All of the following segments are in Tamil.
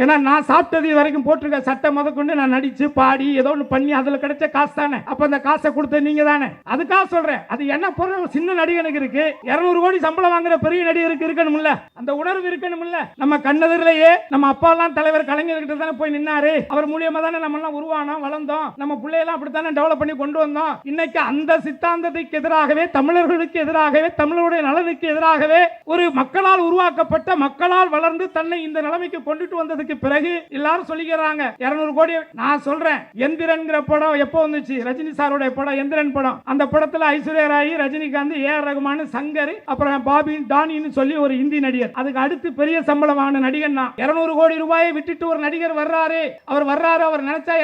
ஏன்னா நான் சாப்பிட்டது இது வரைக்கும் போட்டிருக்க சட்டை முதற்கொண்டு நான் நடிச்சு பாடி ஏதோ ஒன்று பண்ணி அதில் கிடைச்ச காசு தானே. அப்ப அந்த காசை கொடுத்த நீங்க தானே. அதுக்காக சொல்றேன். அது என்ன பொருள் சின்ன நடிகனுக்கு இருக்கு, 200 கோடி சம்பளம் வாங்குற பெரிய நடிகருக்கு இருக்கணும்ல, அந்த உணர்வு இருக்கணும்ல. நம்ம கண்ணெதிரிலேயே நம்ம அப்பா எல்லாம் தலைவர் கலைஞர்கிட்ட தானே போய் நின்னாரு. அவர் மூலியமா தானே நம்ம எல்லாம் உருவானோம், வளர்ந்தோம். நம்ம பிள்ளையெல்லாம் அப்படித்தானே டெவலப் பண்ணி கொண்டு வந்தோம். இன்னைக்கு அந்த சித்தாந்தத்துக்கு எதிராகவே, தமிழர்களுக்கு எதிராகவே, தமிழருடைய நலனுக்கு எதிராகவே ஒரு மக்களால் உருவாக்கப்பட்ட, மக்களால் வளர்ந்து தன்னை இந்த நிலைமைக்கு கொண்டுட்டு வந்ததுக்கு பிறகு எல்லாரும் சொல்லிக்கிறாங்க 200 கோடி. நான் சொல்றேன், எந்திரன்ங்கிற படம் எப்போ வந்துச்சு? ரஜினி சாருடைய படம் எந்திரன் படம். அந்த படத்துல ஐஸ்வர்யா ராய், ரஜினிகாந்த், ஏஆர் ரகுமான், சங்கர், அப்புறம் பாபி டானின்னு சொல்லி ஒரு இந்தி நடிகர். அதுக்கு அடுத்து பெரிய சம்பளமான நடிகர் தான். 200 கோடி ரூபாயை விட்டுட்டு ஒரு நடிகர் வர்றாரு. அவர் நினைச்சா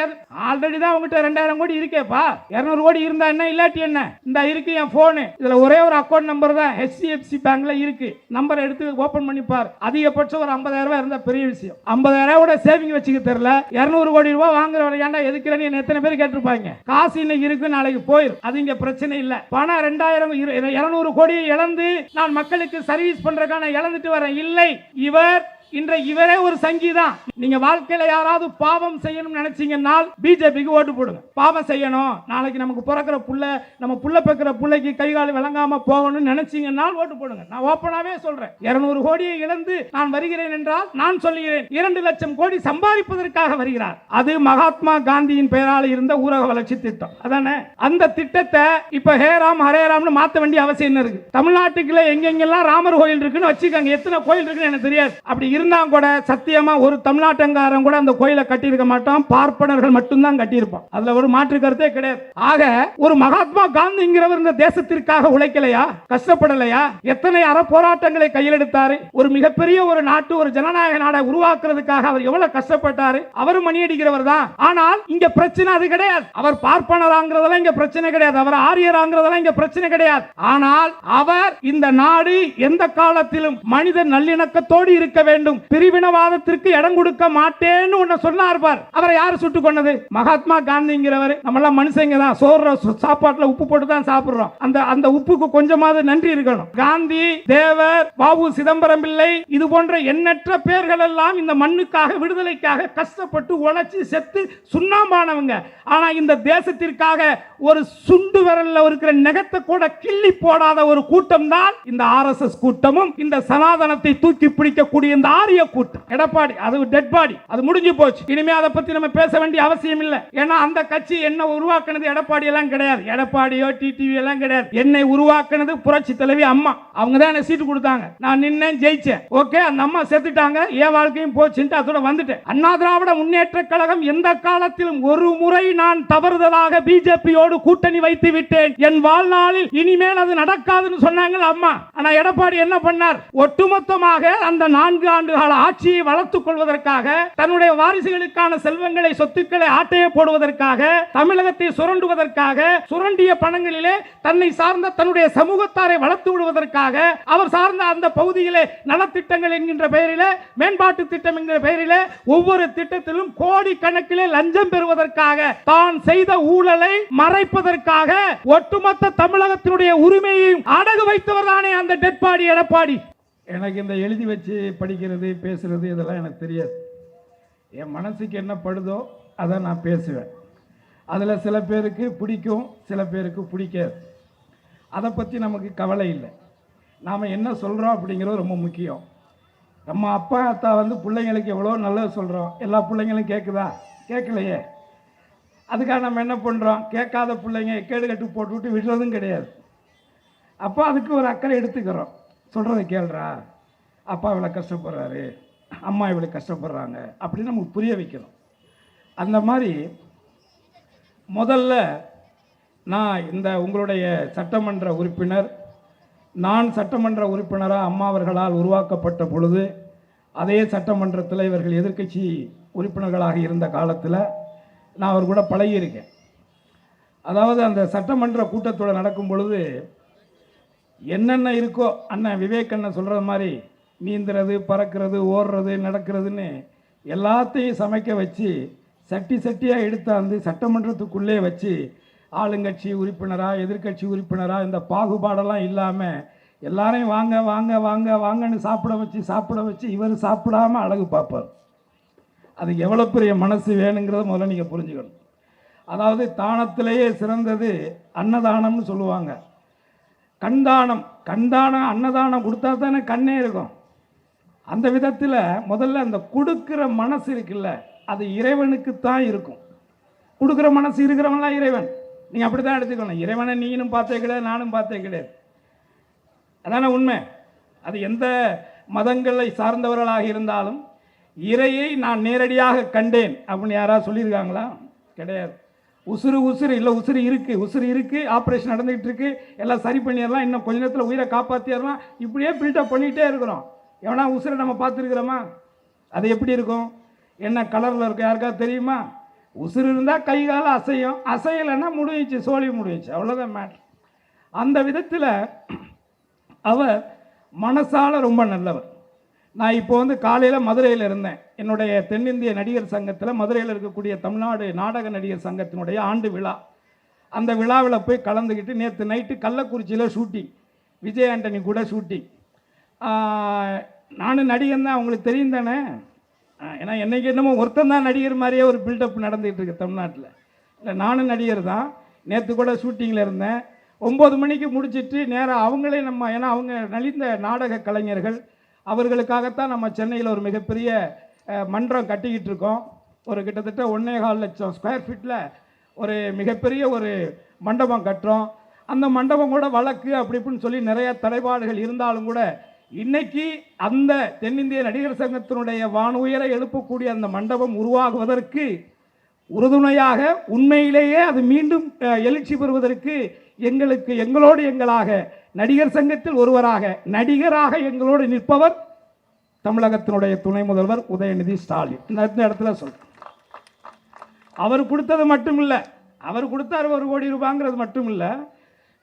ஆல்ரெடி தான் உங்ககிட்ட 2000 கோடி இருக்கேப்பா. 200 கோடி இருந்தா என்ன, இல்லாட்டி என்ன? இந்த இருக்கு என் போன், இதுல ஒரே ஒரு அக்கௌண்ட் நம்பர் தான் HDFC பேங்க்ல இருக்கு. நம்பர் எடுத்து ஓபன் பண்ணி பார். அதிகபட்சம் ஒரு 50,000 ரூபாய் இருந்தா பெரிய விஷயம். 50,000 கூட சேவிங் வச்சுக்க தெரியல. 200 கோடி ரூபாய் வாங்குறவரை ஏன்டா எதுக்குறேன்னு எத்தனை பேர் கேட்டிருப்பாங்க. காசு இன்னைக்கு இருக்கு, நாளைக்கு போயிடும். அது இங்க பிரச்சனை இல்ல. பணம் 200 கோடியை இழந்து நான் மக்களுக்கு சர்வீஸ் பண்றதுக்கான இழந்துட்டு வரேன் இல்லை. இவரே ஒரு சங்கீதான். நீங்க வாழ்க்கையில யாராவது பாவம் செய்யணும் நினைச்சீங்கன்னா பிஜேபிக்கு ஓட்டு போடுங்க. பாவம் செய்யணும், நாளைக்கு நமக்கு பிறக்கிற புள்ள, நம்ம புள்ள பெக்கிற புள்ளைக்கு கை கால் விளங்காம போகணும்னு நினைச்சீங்கன்னா ஓட்டு போடுங்க. நான் ஓப்பனாவே சொல்றேன். 200 கோடியை இழந்து நான் வருகிறேன் என்றால் நான் சொல்லுகிறேன் 2 லட்சம் கோடி சம்பாதிப்பதற்காக வருகிறார். அது மகாத்மா காந்தியின் பெயரால் இருந்த ஊரக வளர்ச்சி திட்டம். அதானே? அந்த திட்டத்தை இப்ப ஹேராம் ஹரேராம்னு மாத்த வேண்டிய அவசியம் என்ன இருக்கு? தமிழ்நாட்டுக்குள்ள எங்கெங்கெல்லாம் ராமர் கோயில் இருக்குன்னு வச்சுக்கோங்க. எத்தனை கோயில் இருக்குன்னு எனக்கு தெரியாது. அப்படி இருந்தா கூட சத்தியமா ஒரு தமிழ்நாட்டங்காரன் கூட அந்த கோயிலை கட்டியிருக்க மாட்டான். பார்ப்பனர்கள் மட்டும்தான் கட்டியிருப்பான். அதுல ஒரு மாற்று கருத்தே கிடையாது. ஆக ஒரு மகாத்மா காந்திங்கிறவர் இந்த தேசத்திற்காக உழைக்கலையா, கஷ்டப்படலையா? எத்தனை அற போராட்டங்களை கையில் எடுத்தாரு. ஒரு மிகப்பெரிய ஒரு நாட்டு, ஒரு ஜனநாயக நாடை உருவாக்குறதுக்காக அவர் எவ்வளவு கஷ்டப்பட்டாரு. அவரும் மணி அடிக்கிறவர் தான். ஆனால் இங்க பிரச்சனை அது கிடையாது. அவர் பார்ப்பனராங்கிறதெல்லாம் இங்க பிரச்சனை கிடையாது. அவர் ஆரியராங்கிறதெல்லாம் இங்க பிரச்சனை கிடையாது. ஆனால் அவர் இந்த நாடு எந்த காலத்திலும் மனித நல்லிணக்கத்தோடு இருக்க வேண்டும், பிரிவினவாதத்திற்கு இடம் கொடுக்க மாட்டேன்னு ஒன்னு சொன்னார் பார். அவரை யாரு சுட்டு கொண்டது? மகாத்மா காந்திங்கிறவர். நம்ம எல்லாம் மனுஷங்க தான். சோறு சாப்பாட்டுல உப்பு போட்டு தான் சாப்பிடுறோம். அந்த உப்புக்கு கொஞ்சமாவது நன்றி இருக்கணும். காந்தி, தேவர், வாவு சிதம்பரம் பிள்ளை, இது போன்ற எண்ணற்ற பேர்கள் எல்லாம் இந்த மண்ணுக்காக, விடுதலைக்காக கஷ்டப்பட்டு உழைச்சி செத்து சுண்ணாம்பானவங்க. ஆனா இந்த தேசத்திற்காக ஒரு சுண்டு விரல்ல இருக்கிற நகத்தை கூட கிள்ளி போடாத ஒரு கூட்டம் தான் இந்த RSS கூட்டமும், இந்த சனாதனத்தை தூக்கி பிடிக்கக்கூடிய இந்த ஆரிய கூட்டம். எடப்பாடி அது டெட் பாடி, அது முடிஞ்சு போச்சு. இனிமே அதை பத்தி நம்ம பேச வேண்டிய அவசியம் இல்லை. ஏன்னா அந்த கட்சி என்ன உருவாக்குனது எடப்பாடி எல்லாம் கிடையாது. எடப்பாடியோ டிடிவி எல்லாம் கிடையாது. என்னை உருவாக்குனது புரட்சி தலைவி அம்மா. அவங்க தான் என்ன சீட்டு கொடுத்தாங்க. நான் நின்னேன், ஜெயிச்சேன். ஓகே, அந்த அம்மா செத்துட்டாங்க, என் வாழ்க்கையும் போச்சுட்டு அதோட வந்துட்டேன். அண்ணா திராவிட முன்னேற்ற கழகம் எந்த காலத்திலும் ஒரு முறை நான் தவறுதலாக பிஜேபியோடு கூட்டணி வைத்து விட்டேன், என் வாழ்நாளில் இனிமேல் அது நடக்காதுன்னு சொன்னாங்க அம்மா. ஆனா எடப்பாடி என்ன பண்ணார்? ஒட்டுமொத்தமாக அந்த 4 ஆண்டு கால ஆட்சியை வளர்த்துக் கொள்வதற்காக, தன்னுடைய வாரிசுகளுக்கான செல்வங்களை, சொத்துக்களை ஆட்டைய போடுவதற்காக, தமிழகத்தை சுரண்டுவதற்காக, சுரண்டிய பணங்களிலே தன்னை சார்ந்த தன்னுடைய சமூகத்தாரை வளர்த்து விடுவதற்காக, அவர் சார்ந்த அந்த பகுதியிலே நலத்திட்டங்கள் என்கின்ற பெயரிலே, மேம்பாட்டு திட்டம் என்கிற பெயரிலே ஒவ்வொரு திட்டத்திலும் கோடி கணக்கிலே லஞ்சம் பெறுவதற்காக, தான் செய்த ஊழலை மறைப்பதற்காக ஒட்டுமொத்த தமிழகத்தினுடைய உரிமையை அடகு வைத்தவர் தானே அந்த டெட்பாடி எடப்பாடி. எனக்கு இந்த எழுதி வச்சு படிக்கிறது, பேசுறது இதெல்லாம் எனக்கு தெரியாது. என் மனசுக்கு என்ன படுதோ அதை நான் பேசுவேன். அதில் சில பேருக்கு பிடிக்கும், சில பேருக்கு பிடிக்காது. அதை பற்றி நமக்கு கவலை இல்லை. நாம் என்ன சொல்கிறோம் அப்படிங்கிறது ரொம்ப முக்கியம். நம்ம அப்பா அத்தா பிள்ளைங்களுக்கு எவ்வளோ நல்லது சொல்கிறோம். எல்லா பிள்ளைங்களும் கேட்குதா? கேட்கலையே. அதுக்காக நம்ம என்ன பண்ணுறோம்? கேட்காத பிள்ளைங்க கேடு கட்டு போட்டுவிட்டு விடுறதும் கிடையாது. அப்போ அதுக்கு ஒரு அக்கறை எடுத்துக்கிறோம். சொல்கிறத கேள்றா, அப்பா இவ்வளோ கஷ்டப்படுறாரு, அம்மா இவ்வளோ கஷ்டப்படுறாங்க அப்படின்னு நமக்கு புரிய வைக்கணும். அந்த மாதிரி முதல்ல நான் இந்த உங்களுடைய சட்டமன்ற உறுப்பினர், நான் சட்டமன்ற உறுப்பினராக அம்மா அவர்களால் உருவாக்கப்பட்ட பொழுது அதே சட்டமன்றத்தில் இவர்கள் எதிர்க்கட்சி உறுப்பினர்களாக இருந்த காலத்தில் நான் அவர் கூட பழகியிருக்கேன். அதாவது அந்த சட்டமன்ற கூட்டத்தொடர் நடக்கும் பொழுது என்னென்ன இருக்கோ, அண்ணன் விவேக் அண்ணன் சொல்கிறது மாதிரி நீந்துறது, பறக்கிறது, ஓடுறது, நடக்கிறதுன்னு எல்லாத்தையும் சமைக்க வச்சு சட்டி சட்டியாக எடுத்தாந்து சட்டமன்றத்துக்குள்ளே வச்சு ஆளுங்கட்சி உறுப்பினராக, எதிர்கட்சி உறுப்பினராக இந்த பாகுபாடெல்லாம் இல்லாமல் எல்லாரையும் வாங்க வாங்க வாங்க வாங்கன்னு சாப்பிட வச்சு இவர் சாப்பிடாம அழகு பார்ப்பார். அது எவ்வளோ பெரிய மனசு வேணுங்கிறத முதல்ல நீங்கள் புரிஞ்சுக்கணும். அதாவது தானத்திலேயே சிறந்தது அன்னதானம்னு சொல்லுவாங்க. கண்தானம் அன்னதானம் கொடுத்தா தானே கண்ணே இருக்கும். அந்த விதத்தில் முதல்ல அந்த கொடுக்குற மனசு இருக்குல்ல, அது இறைவனுக்கு தான் இருக்கும். கொடுக்குற மனசு இருக்கிறவன்லாம் இறைவன். நீங்கள் அப்படி தான் எடுத்துக்கணும். இறைவனை நீனும் பார்த்தே கிடையாது, நானும் பார்த்தே கிடையாது. அதான உண்மை. அது எந்த மதங்களை சார்ந்தவர்களாக இருந்தாலும் இறையை நான் நேரடியாக கண்டேன் அப்படின்னு யாராவது சொல்லியிருக்காங்களா? கிடையாது. உசுறு இல்லை, உசுறு இருக்குது, ஆப்ரேஷன் நடந்துகிட்டு இருக்கு, எல்லாம் சரி பண்ணிடலாம், இன்னும் கொஞ்ச நேரத்தில் உயிரை காப்பாற்றிடலாம், இப்படியே பில்டப் பண்ணிகிட்டே இருக்கிறோம். எவனா உசுரை நம்ம பார்த்துருக்குறோமா? அது எப்படி இருக்கும்? என்ன கலரில் இருக்கும் யாருக்காவது தெரியுமா? உசுறு இருந்தால் கை கால அசையலைன்னா முடிஞ்சிச்சு, சோழி முடிஞ்சிச்சு, அவ்வளோதான் மேட்ரு. அந்த விதத்தில் அவர் மனசால் ரொம்ப நல்லவர். நான் இப்போ காலையில் மதுரையில் இருந்தேன். என்னுடைய தென்னிந்திய நடிகர் சங்கத்தில் மதுரையில் இருக்கக்கூடிய தமிழ்நாடு நாடக நடிகர் சங்கத்தினுடைய ஆண்டு விழா. அந்த விழாவில் போய் கலந்துக்கிட்டு நேற்று நைட்டு கள்ளக்குறிச்சியில் ஷூட்டிங், விஜய் ஆண்டனி கூட ஷூட்டிங். நானும் நடிகர் தான், அவங்களுக்கு தெரியும் தானே. ஏன்னா என்னைக்கு என்னமோ ஒருத்தன் தான் நடிகர் மாதிரியே ஒரு பில்டப் நடந்துகிட்டு இருக்கு தமிழ்நாட்டில். இல்லை, நானும் நடிகர் தான். நேற்று கூட ஷூட்டிங்கில் இருந்தேன். 9 மணிக்கு முடிச்சுட்டு நேராக அவங்களே ஏன்னா அவங்க நலிந்த நாடக கலைஞர்கள், அவர்களுக்காகத்தான் நம்ம சென்னையில் ஒரு மிகப்பெரிய மன்றம் கட்டிக்கிட்டு இருக்கோம். ஒரு கிட்டத்தட்ட 1.25 லட்சம் ஸ்கொயர் ஃபீட்டில் ஒரு மிகப்பெரிய ஒரு மண்டபம் கட்டுறோம். அந்த மண்டபம் கூட வழக்கு அப்படி இப்படின்னு சொல்லி நிறைய தடைபாடுகள் இருந்தாலும் கூட இன்னைக்கு அந்த தென்னிந்திய நடிகர் சங்கத்தினுடைய வானுயர எழுப்பக்கூடிய அந்த மண்டபம் உருவாகுவதற்கு உறுதுணையாக, உண்மையிலேயே அது மீண்டும் எழுச்சி பெறுவதற்கு எங்களாக நடிகர் சங்கத்தில் ஒருவராக, நடிகராக எங்களோடு நிற்பவர் தமிழகத்தினுடைய துணை முதல்வர் உதயநிதி ஸ்டாலின். இந்த இடத்துல சொல்றேன். அவர் கொடுத்தது மட்டும் இல்லை, அவர் கொடுத்தார் 1 கோடி ரூபாங்கிறது மட்டும் இல்லை,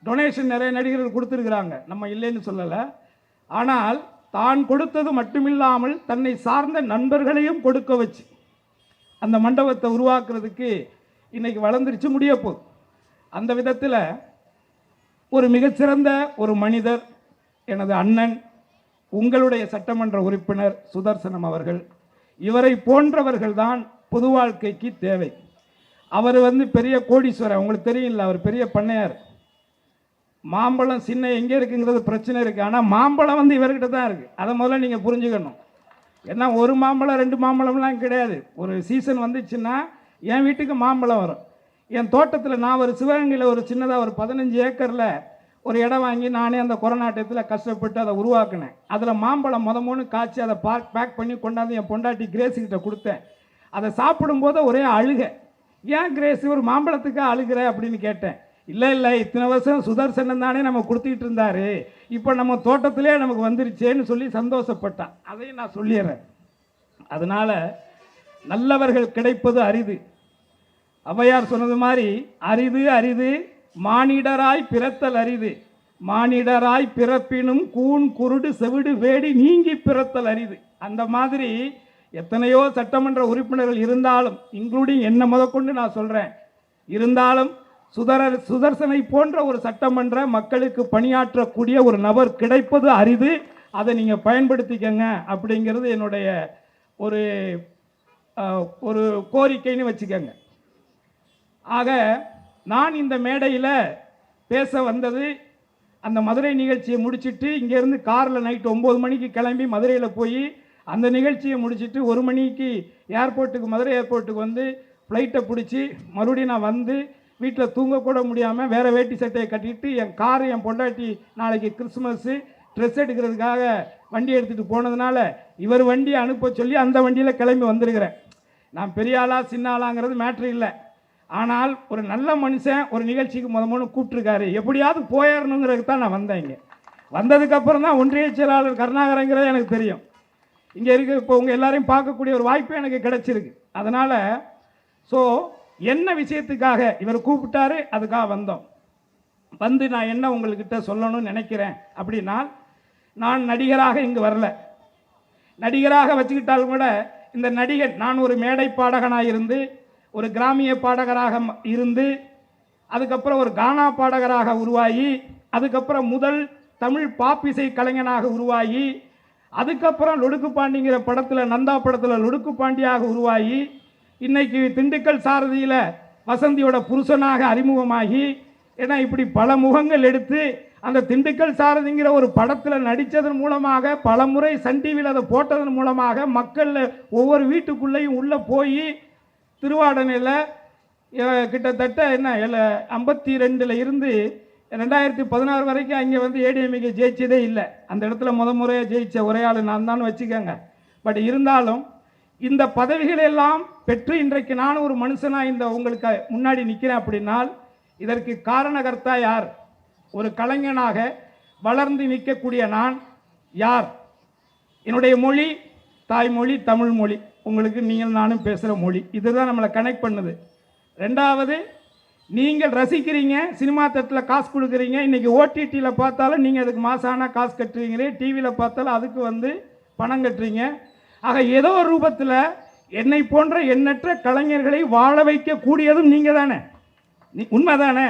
டொனேஷன் நிறைய நடிகர்கள் கொடுத்துருக்குறாங்க, நம்ம இல்லைன்னு சொல்லலை. ஆனால் தான் கொடுத்தது மட்டுமில்லாமல் தன்னை சார்ந்த நண்பர்களையும் கொடுக்க வச்சு அந்த மண்டபத்தை உருவாக்குறதுக்கு இன்னைக்கு வளர்ந்துருச்சு, முடிய போகுது. அந்த விதத்தில் ஒரு மிகச்சிறந்த ஒரு மனிதர் எனது அண்ணன், உங்களுடைய சட்டமன்ற உறுப்பினர் சுதர்சனம் அவர்கள். இவரை போன்றவர்கள் தான் பொது வாழ்க்கைக்கு தேவை. அவர் பெரிய கோடீஸ்வரர், உங்களுக்கு தெரியல, அவர் பெரிய பண்ணையார். மாம்பழம் சின்ன எங்கே இருக்குங்கிறது பிரச்சனை இருக்குது, ஆனால் மாம்பழம் இவர்கிட்ட தான் இருக்குது. அதை முதல்ல நீங்கள் புரிஞ்சுக்கணும். ஏன்னா ஒரு மாம்பழம் 2 மாம்பழம்லாம் கிடையாது. ஒரு சீசன் வந்துச்சுன்னா என் வீட்டுக்கு மாம்பழம் வரும். என் தோட்டத்தில் நான் ஒரு சிவகங்கையில் ஒரு சின்னதாக ஒரு 15 ஏக்கரில் ஒரு இடம் வாங்கி நானே அந்த கொரோனா டயத்தில் கஷ்டப்பட்டு அதை உருவாக்கினேன். அதில் மாம்பழம் முதமூணு காய்ச்சி அதை பேக் பண்ணி கொண்டாந்து என் பொண்டாட்டி கிரேஸுக்கிட்ட கொடுத்தேன். அதை சாப்பிடும்போது ஒரே அழுக. ஏன் கிரேஸ் ஒரு மாம்பழத்துக்கு அழுகிற அப்படின்னு கேட்டேன். இல்லை இத்தனை வருஷம் சுதர்சனம் தானே நம்ம கொடுத்துக்கிட்டு இருந்தாரு, இப்போ நம்ம தோட்டத்திலே நமக்கு வந்துருச்சேன்னு சொல்லி சந்தோஷப்பட்டான். அதையும் நான் சொல்லிடுறேன். அதனால் நல்லவர்கள் கிடைப்பது அரிது. ஔவையார் சொன்னது மாதிரி அரிது மானிடராய் பிறத்தல் அரிது, மானிடராய் பிறப்பினும் கூன் குருடு செவிடு வேடி நீங்கி பிறத்தல் அரிது. அந்த மாதிரி எத்தனையோ சட்டமன்ற உறுப்பினர்கள் இருந்தாலும், இன்க்ளூடிங் என்ன முதற்கொண்டு நான் சொல்கிறேன், இருந்தாலும் சுதர்சனை போன்ற ஒரு சட்டமன்ற மக்களுக்கு பணியாற்றக்கூடிய ஒரு நபர் கிடைப்பது அரிது. அதை நீங்கள் பயன்படுத்திக்கங்க அப்படிங்கிறது என்னுடைய ஒரு கோரிக்கைன்னு வச்சுக்கோங்க. ஆக நான் இந்த மேடையில் பேச வந்தது, அந்த மதுரை நிகழ்ச்சியை முடிச்சுட்டு இங்கேருந்து காரில் நைட்டு 9 மணிக்கு கிளம்பி மதுரையில் போய் அந்த நிகழ்ச்சியை முடிச்சுட்டு 1 மணிக்கு ஏர்போர்ட்டுக்கு, மதுரை ஏர்போர்ட்டுக்கு ஃப்ளைட்டை பிடிச்சி மறுபடியும் நான் வீட்டில் தூங்கக்கூட முடியாமல் வேறு வேட்டி சட்டையை கட்டிட்டு என் காரு, என் பொண்டாட்டி நாளைக்கு கிறிஸ்மஸ்ஸு ட்ரெஸ் எடுக்கிறதுக்காக வண்டி எடுத்துகிட்டு போனதுனால இவர் வண்டியை அனுப்ப சொல்லி அந்த வண்டியில் கிளம்பி வந்திருக்கிறேன். நான் பெரிய ஆளா சின்ன ஆளாங்கிறது மேட்ரு இல்லை. ஆனால் ஒரு நல்ல மனுஷன் ஒரு நிகழ்ச்சிக்கு முதல்ல கூப்பிட்டுருக்காரு, எப்படியாவது போயிடணுங்கிறதுக்கு தான் நான் வந்தேன். இங்கே வந்ததுக்கப்புறம் தான் ஒன்றிய செயலாளர் கருணாகரங்கிறது எனக்கு தெரியும். இங்கே இருக்க இப்போ உங்கள் எல்லாரையும் பார்க்கக்கூடிய ஒரு வாய்ப்பு எனக்கு கிடைச்சிருக்கு. அதனால் என்ன விஷயத்துக்காக இவர் கூப்பிட்டாரு, அதுக்காக வந்தோம். நான் என்ன உங்கள்கிட்ட சொல்லணும்னு நினைக்கிறேன் அப்படின்னா, நான் நடிகராக இங்கு வரல. நடிகராக வச்சுக்கிட்டாலும் கூட இந்த நடிகன், நான் ஒரு மேடை பாடகனாக இருந்து, ஒரு கிராமிய பாடகராக இருந்து, அதுக்கப்புறம் ஒரு கானா பாடகராக உருவாகி, அதுக்கப்புறம் முதல் தமிழ் பாப் இசை கலைஞனாக உருவாகி, அதுக்கப்புறம் லொடுக்கு பாண்டிங்கிற படத்தில், நந்தா படத்தில் லொடுக்கு பாண்டியாக உருவாகி இன்னைக்கு திண்டுக்கல் சாரதியில் வசந்தியோட புருஷனாக அறிமுகமாகி, ஏன்னா இப்படி பல முகங்கள் எடுத்து அந்த திண்டுக்கல் சாரதிங்கிற ஒரு படத்தில் நடித்ததன் மூலமாக, பல முறை சன் டிவியில் அதை போட்டதன் மூலமாக மக்கள் ஒவ்வொரு வீட்டுக்குள்ளேயும் உள்ளே போய் திருவாடனையில் கிட்டத்தட்ட என்ன 52 இருந்து 2016 வரைக்கும் அங்கே வந்து ஏடிஎம்கே ஜெயிச்சதே இல்லை. அந்த இடத்துல முறையாக ஜெயிச்ச ஒரே ஆள் நான் தான் வச்சுக்கோங்க. பட் இருந்தாலும் இந்த பதவிகளெல்லாம் பெற்று இன்றைக்கு நான் ஒரு மனுஷனாக இந்த உங்களுக்கு முன்னாடி நிற்கிறேன் அப்படின்னால் இதற்கு காரணகர்த்தா யார்? ஒரு கலைஞனாக வளர்ந்து நிற்கக்கூடிய நான் யார்? என்னுடைய மொழி தாய்மொழி தமிழ் மொழி, உங்களுக்கு நீங்கள் நானும் பேசுகிற மொழி, இதுதான் நம்மளை கனெக்ட் பண்ணுது. ரெண்டாவது, நீங்கள் ரசிக்கிறீங்க, சினிமா தட்டில் காசு கொடுக்குறீங்க. இன்றைக்கி ஓடிடியில் பார்த்தாலும் நீங்கள் அதுக்கு மாசான காசு கட்டுறீங்க, டிவியில் பார்த்தாலும் அதுக்கு வந்து பணம் கட்டுறீங்க. ஆக ஏதோ ஒரு ரூபத்தில் என்னை போன்ற எண்ணற்ற கலைஞர்களை வாழ வைக்கக்கூடியதும் நீங்கள் தானே, உண்மை தானே?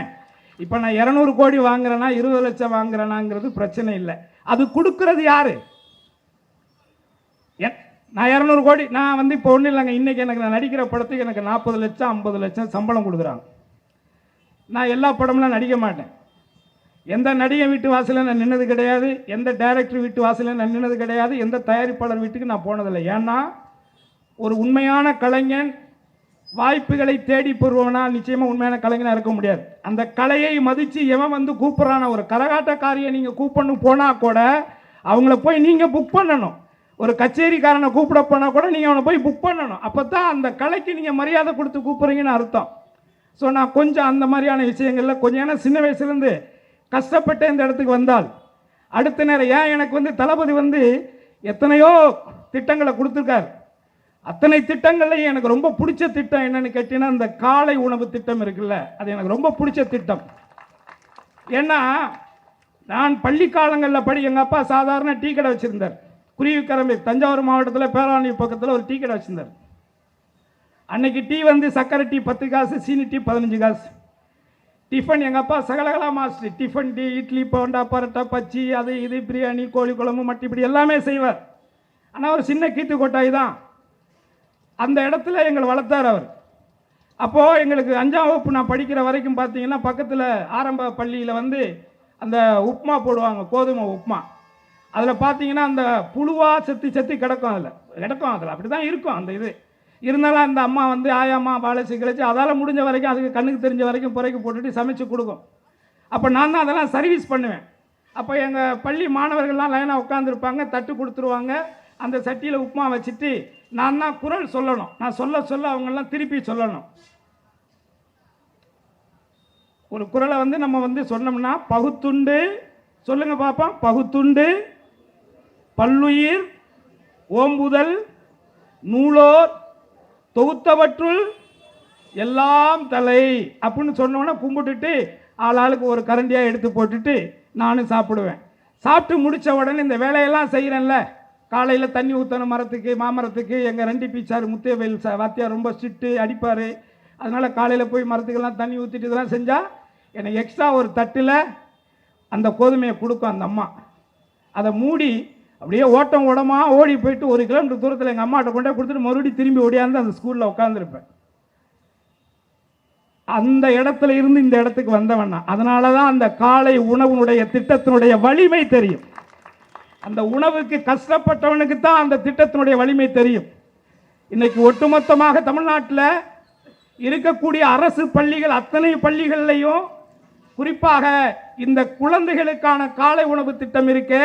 இப்போ நான் 200 கோடி வாங்குறேன்னா 20 லட்சம் வாங்குறேனாங்கிறது பிரச்சனை இல்லை. அது கொடுக்கறது யாரு? நான் 200 கோடி நான் வந்து இப்போ ஒன்றும் இல்லைங்க. இன்றைக்கி எனக்கு நான் நடிக்கிற படத்துக்கு எனக்கு 40 லட்சம் 50 லட்சம் சம்பளம் கொடுக்குறாங்க. நான் எல்லா படம்லாம் நடிக்க மாட்டேன். எந்த நடிகை வீட்டு வாசலில் நான் நின்னது கிடையாது, எந்த டைரக்டர் வீட்டு வாசலில் நான் நின்னது கிடையாது, எந்த தயாரிப்பாளர் வீட்டுக்கு நான் போனதில்லை. ஏன்னா ஒரு உண்மையான கலைஞன் வாய்ப்புகளை தேடி பெறுவனால் நிச்சயமாக உண்மையான கலைஞனாக இருக்க முடியாது. அந்த கலையை மதித்து எவன் வந்து கூப்பிட்றான, ஒரு கரகாட்டக்காரியை நீங்கள் கூப்பிடணும் போனால் கூட அவங்கள போய் நீங்கள் புக் பண்ணணும். ஒரு கச்சேரிக்காரனை கூப்பிட போனால் கூட நீங்கள் அவனை போய் புக் பண்ணணும். அப்போ தான் அந்த கலைக்கு நீங்கள் மரியாதை கொடுத்து கூப்பிட்றீங்கன்னு அர்த்தம். ஸோ நான் கொஞ்சம் அந்த மாதிரியான விஷயங்களில் கொஞ்சம், ஏன்னா சின்ன வயசுலேருந்து கஷ்டப்பட்டு இந்த இடத்துக்கு வந்தால் அடுத்த நேரம் ஏன் எனக்கு வந்து தளபதி வந்து எத்தனையோ திட்டங்களை கொடுத்துருக்காரு. அத்தனை திட்டங்கள்லையும் எனக்கு ரொம்ப பிடிச்ச திட்டம் என்னன்னு கேட்டீங்கன்னா, இந்த காலை உணவு திட்டம் இருக்குல்ல, அது எனக்கு ரொம்ப பிடிச்ச திட்டம். ஏன்னா நான் பள்ளி காலங்களில் எங்கள் அப்பா சாதாரண டீ கடை வச்சுருந்தார். குருவிக்கரம்பை தஞ்சாவூர் மாவட்டத்தில் பேராணி பக்கத்தில் ஒரு டீ கடை வச்சுருந்தார். அன்னைக்கு டீ வந்து சக்கரை டீ 10 காசு, சீனி டீ 15 காசு. டிஃபன் எங்கள் அப்பா சகலகலா மாஸ்டர். டிஃபன் டீ, இட்லி, போண்டா, பரோட்டா, பச்சி, அது இது, பிரியாணி, கோழி குழம்பு, மட்டி, இப்படி எல்லாமே செய்வார். ஆனால் ஒரு சின்ன கீத்து கொட்டாய் தான். அந்த இடத்துல எங்களை வளர்த்தார் அவர். அப்போது எங்களுக்கு 5ஆம் வகுப்பு நான் படிக்கிற வரைக்கும் பார்த்தீங்கன்னா பக்கத்தில் ஆரம்ப பள்ளியில் வந்து அந்த உப்புமா போடுவாங்க, கோதுமை உப்புமா. அதில் பார்த்தீங்கன்னா அந்த புழுவாக செத்து கிடக்கும். அதில் அப்படி தான் இருக்கும் அந்த இது. இருந்தாலும் அந்த அம்மா வந்து ஆயாம்மா வாழைச்சி கிழச்சி அதால் முடிஞ்ச வரைக்கும், அதுக்கு கண்ணுக்கு தெரிஞ்ச வரைக்கும் புறைக்கு போட்டுட்டு சமைச்சு கொடுக்கும். அப்போ நான் தான் அதெல்லாம் சர்வீஸ் பண்ணுவேன். அப்போ எங்கள் பள்ளி மாணவர்கள்லாம் லைனாக உட்காந்துருப்பாங்க, தட்டு கொடுத்துருவாங்க. அந்த சட்டியில் உப்புமா வச்சுட்டு நான் தான் குரல் சொல்லணும். நான் சொல்ல அவங்கெல்லாம் திருப்பி சொல்லணும். ஒரு குரலை வந்து நம்ம வந்து சொன்னோம்னா, பகுத்துண்டு சொல்லுங்க பாப்பா, பகுத்துண்டு பல்லுயிர் ஓம்புதல் நூலோர் தொகுத்தவற்றுள் எல்லாம் தலை அப்படின்னு சொன்னோன்னா கும்பிட்டுட்டு ஆளாளுக்கு ஒரு கரண்டியாக எடுத்து போட்டுட்டு நானும் சாப்பிடுவேன். சாப்பிட்டு முடித்த உடனே இந்த வேலையெல்லாம் செய்கிறேன்ல, காலையில் தண்ணி ஊற்றணும் மரத்துக்கு, மாமரத்துக்கு. எங்கள் 2 பீச்சார் முத்தையவேல் வாத்தியார் ரொம்ப ஸ்ட்ரிக்ட்டு, அடிப்பார். அதனால் காலையில் போய் மரத்துக்கெல்லாம் தண்ணி ஊற்றிட்டு இதெல்லாம் செஞ்சால் எனக்கு எக்ஸ்ட்ரா ஒரு தட்டில் அந்த கோதுமையை கொடுக்கும் அந்த அம்மா. அதை மூடி அப்படியே ஓட்டமாக ஓடி போயிட்டு 1 கிலோமீட்டர் தூரத்தில் எங்கள் அம்மாட்ட கொண்டே கொடுத்துட்டு மறுபடியும் திரும்பி ஓடியாந்து அந்த ஸ்கூலில் உட்காந்துருப்பேன். அந்த இடத்துல இருந்து இந்த இடத்துக்கு வந்தவண்ணா. அதனால தான் அந்த காலை உணவுனுடைய திட்டத்தினுடைய வலிமை தெரியும். அந்த உணவுக்கு கஷ்டப்பட்டவனுக்கு தான் அந்த திட்டத்தினுடைய வலிமை தெரியும். இன்னைக்கு ஒட்டுமொத்தமாக தமிழ்நாட்டில் இருக்கக்கூடிய அரசு பள்ளிகள் அத்தனை பள்ளிகள்லையும் குறிப்பாக இந்த குழந்தைகளுக்கான காலை உணவு திட்டம் இருக்கு.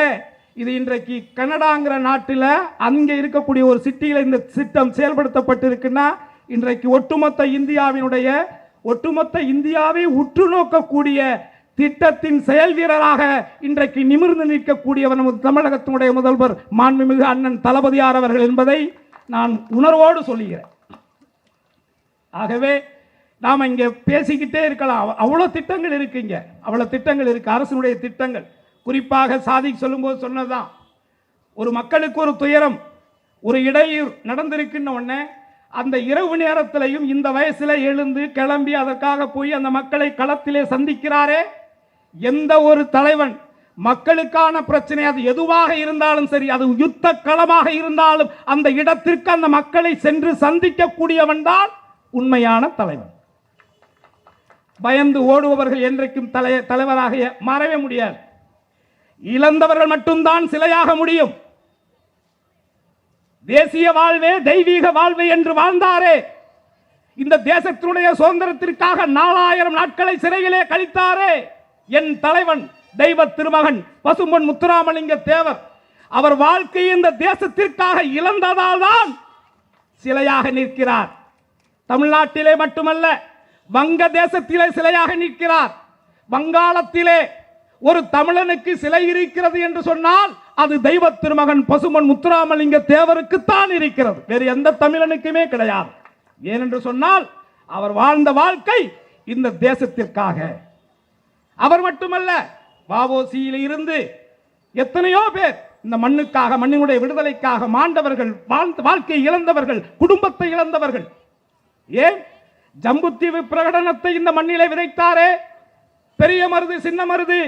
இது இன்றைக்கு கனடாங்கிற நாட்டில் அங்கே இருக்கக்கூடிய ஒரு சிட்டியில் இந்த திட்டம் செயல்படுத்தப்பட்டு இருக்குன்னா, இன்றைக்கு ஒட்டுமொத்த இந்தியாவை உற்று நோக்கக்கூடிய திட்டத்தின் செயல் வீரராக இன்றைக்கு நிமிர்ந்து நிற்கக்கூடியவர் நமது தமிழகத்தினுடைய முதல்வர் மாண்புமிகு அண்ணன் தளபதியார் அவர்கள் என்பதை நான் உணர்வோடு சொல்லுகிறேன். ஆகவே நாம் இங்கே பேசிக்கிட்டே இருக்கலாம். அவ்வளோ திட்டங்கள் இருக்குங்க, அவ்வளோ திட்டங்கள் இருக்கு, அரசினுடைய திட்டங்கள். குறிப்பாக சாதி சொல்லும்போது சொன்னதுதான், ஒரு மக்களுக்கு ஒரு துயரம், ஒரு இடையூறு நடந்திருக்குன்னு உடனே அந்த இரவு நேரத்திலையும் இந்த வயசில் எழுந்து கிளம்பி அதற்காக போய் அந்த மக்களை களத்திலே சந்திக்கிறாரே, எந்த ஒரு தலைவன் மக்களுக்கான பிரச்சனை அது எதுவாக இருந்தாலும் சரி, அது யுத்த களமாக இருந்தாலும் அந்த இடத்திற்கு அந்த மக்களை சென்று சந்திக்கக்கூடியவன் தான் உண்மையான தலைவன். பயந்து ஓடுபவர்கள் என்றைக்கும் தலைவராக மாறவே முடியாது. இழந்தவர்கள் மட்டும்தான் சிலையாக முடியும். தேசிய வாழ்வே தெய்வீக வாழ்வே என்று வாழ்ந்தாரே, இந்த தேசத்தினுடைய சுதந்திரத்திற்காக 4000 நாட்களை சிறையிலே கழித்தாரே என் தலைவன் தெய்வ திருமகன் பசும்பொன் முத்துராமலிங்க தேவர், அவர் வாழ்க்கையை இந்த தேசத்திற்காக இழந்ததால் தான் சிலையாக நிற்கிறார். தமிழ்நாட்டிலே மட்டுமல்ல, வங்க தேசத்திலே சிலையாக நிற்கிறார். வங்காளத்திலே ஒரு தமிழனுக்கு சிலை இருக்கிறது என்று சொன்னால் அது தெய்வ திருமகன் பசும்பொன் முத்துராமலிங்க தேவருக்கு தான் இருக்கிறது, வேறு எந்த தமிழனுக்குமே கிடையாது. ஏனென்று சொன்னால் அவர் வாழ்ந்த வாழ்க்கை இந்த தேசத்திற்காக. அவர் மட்டுமல்ல, வாவோசியில் இருந்து எத்தனையோ பேர் இந்த மண்ணுக்காக, மண்ணினுடைய விடுதலைக்காக மாண்டவர்கள், வாழ்க்கை இழந்தவர்கள், குடும்பத்தை இழந்தவர்கள். ஏன் ஜம்புத்தீவு பிரகடனத்தை இந்த மண்ணிலே விதைத்தாரே, பெரிய மருது சின்ன மருது,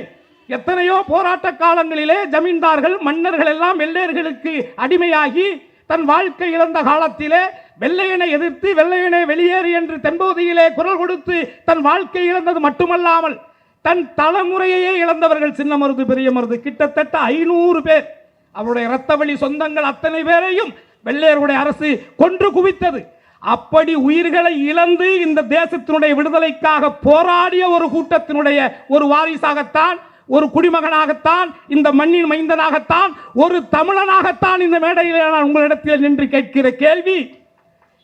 எத்தனையோ போராட்ட காலங்களிலே ஜமீன்தார்கள் மன்னர்கள் எல்லாம் வெள்ளையர்களுக்கு அடிமையாகி தன் வாழ்க்கை இழந்த காலத்திலே வெள்ளையனை எதிர்த்து வெள்ளையனை வெளியேறு என்று தென்பகுதியிலே குரல் கொடுத்து தன் வாழ்க்கை இழந்தது மட்டுமல்லாமல் தன் தலைமுறையே இழந்தவர்கள் சின்ன மருது பெரிய மருது கிட்டத்தட்ட 500 பேர். அவருடைய இரத்த வழி சொந்தங்கள் அத்தனை பேரையும் வெள்ளையர்களுடைய அரசு கொன்று குவித்தது. அப்படி உயிர்களை இழந்து இந்த தேசத்தினுடைய விடுதலைக்காக போராடிய ஒரு கூட்டத்தினுடைய ஒரு வாரிசாகத்தான், ஒரு குடிமகனாகத்தான், இந்த மண்ணின் மைந்தனாகத்தான், ஒரு தமிழனாகத்தான் இந்த மேடையில் நான் உங்களிடத்தில் நின்று கேட்கிற கேள்வி,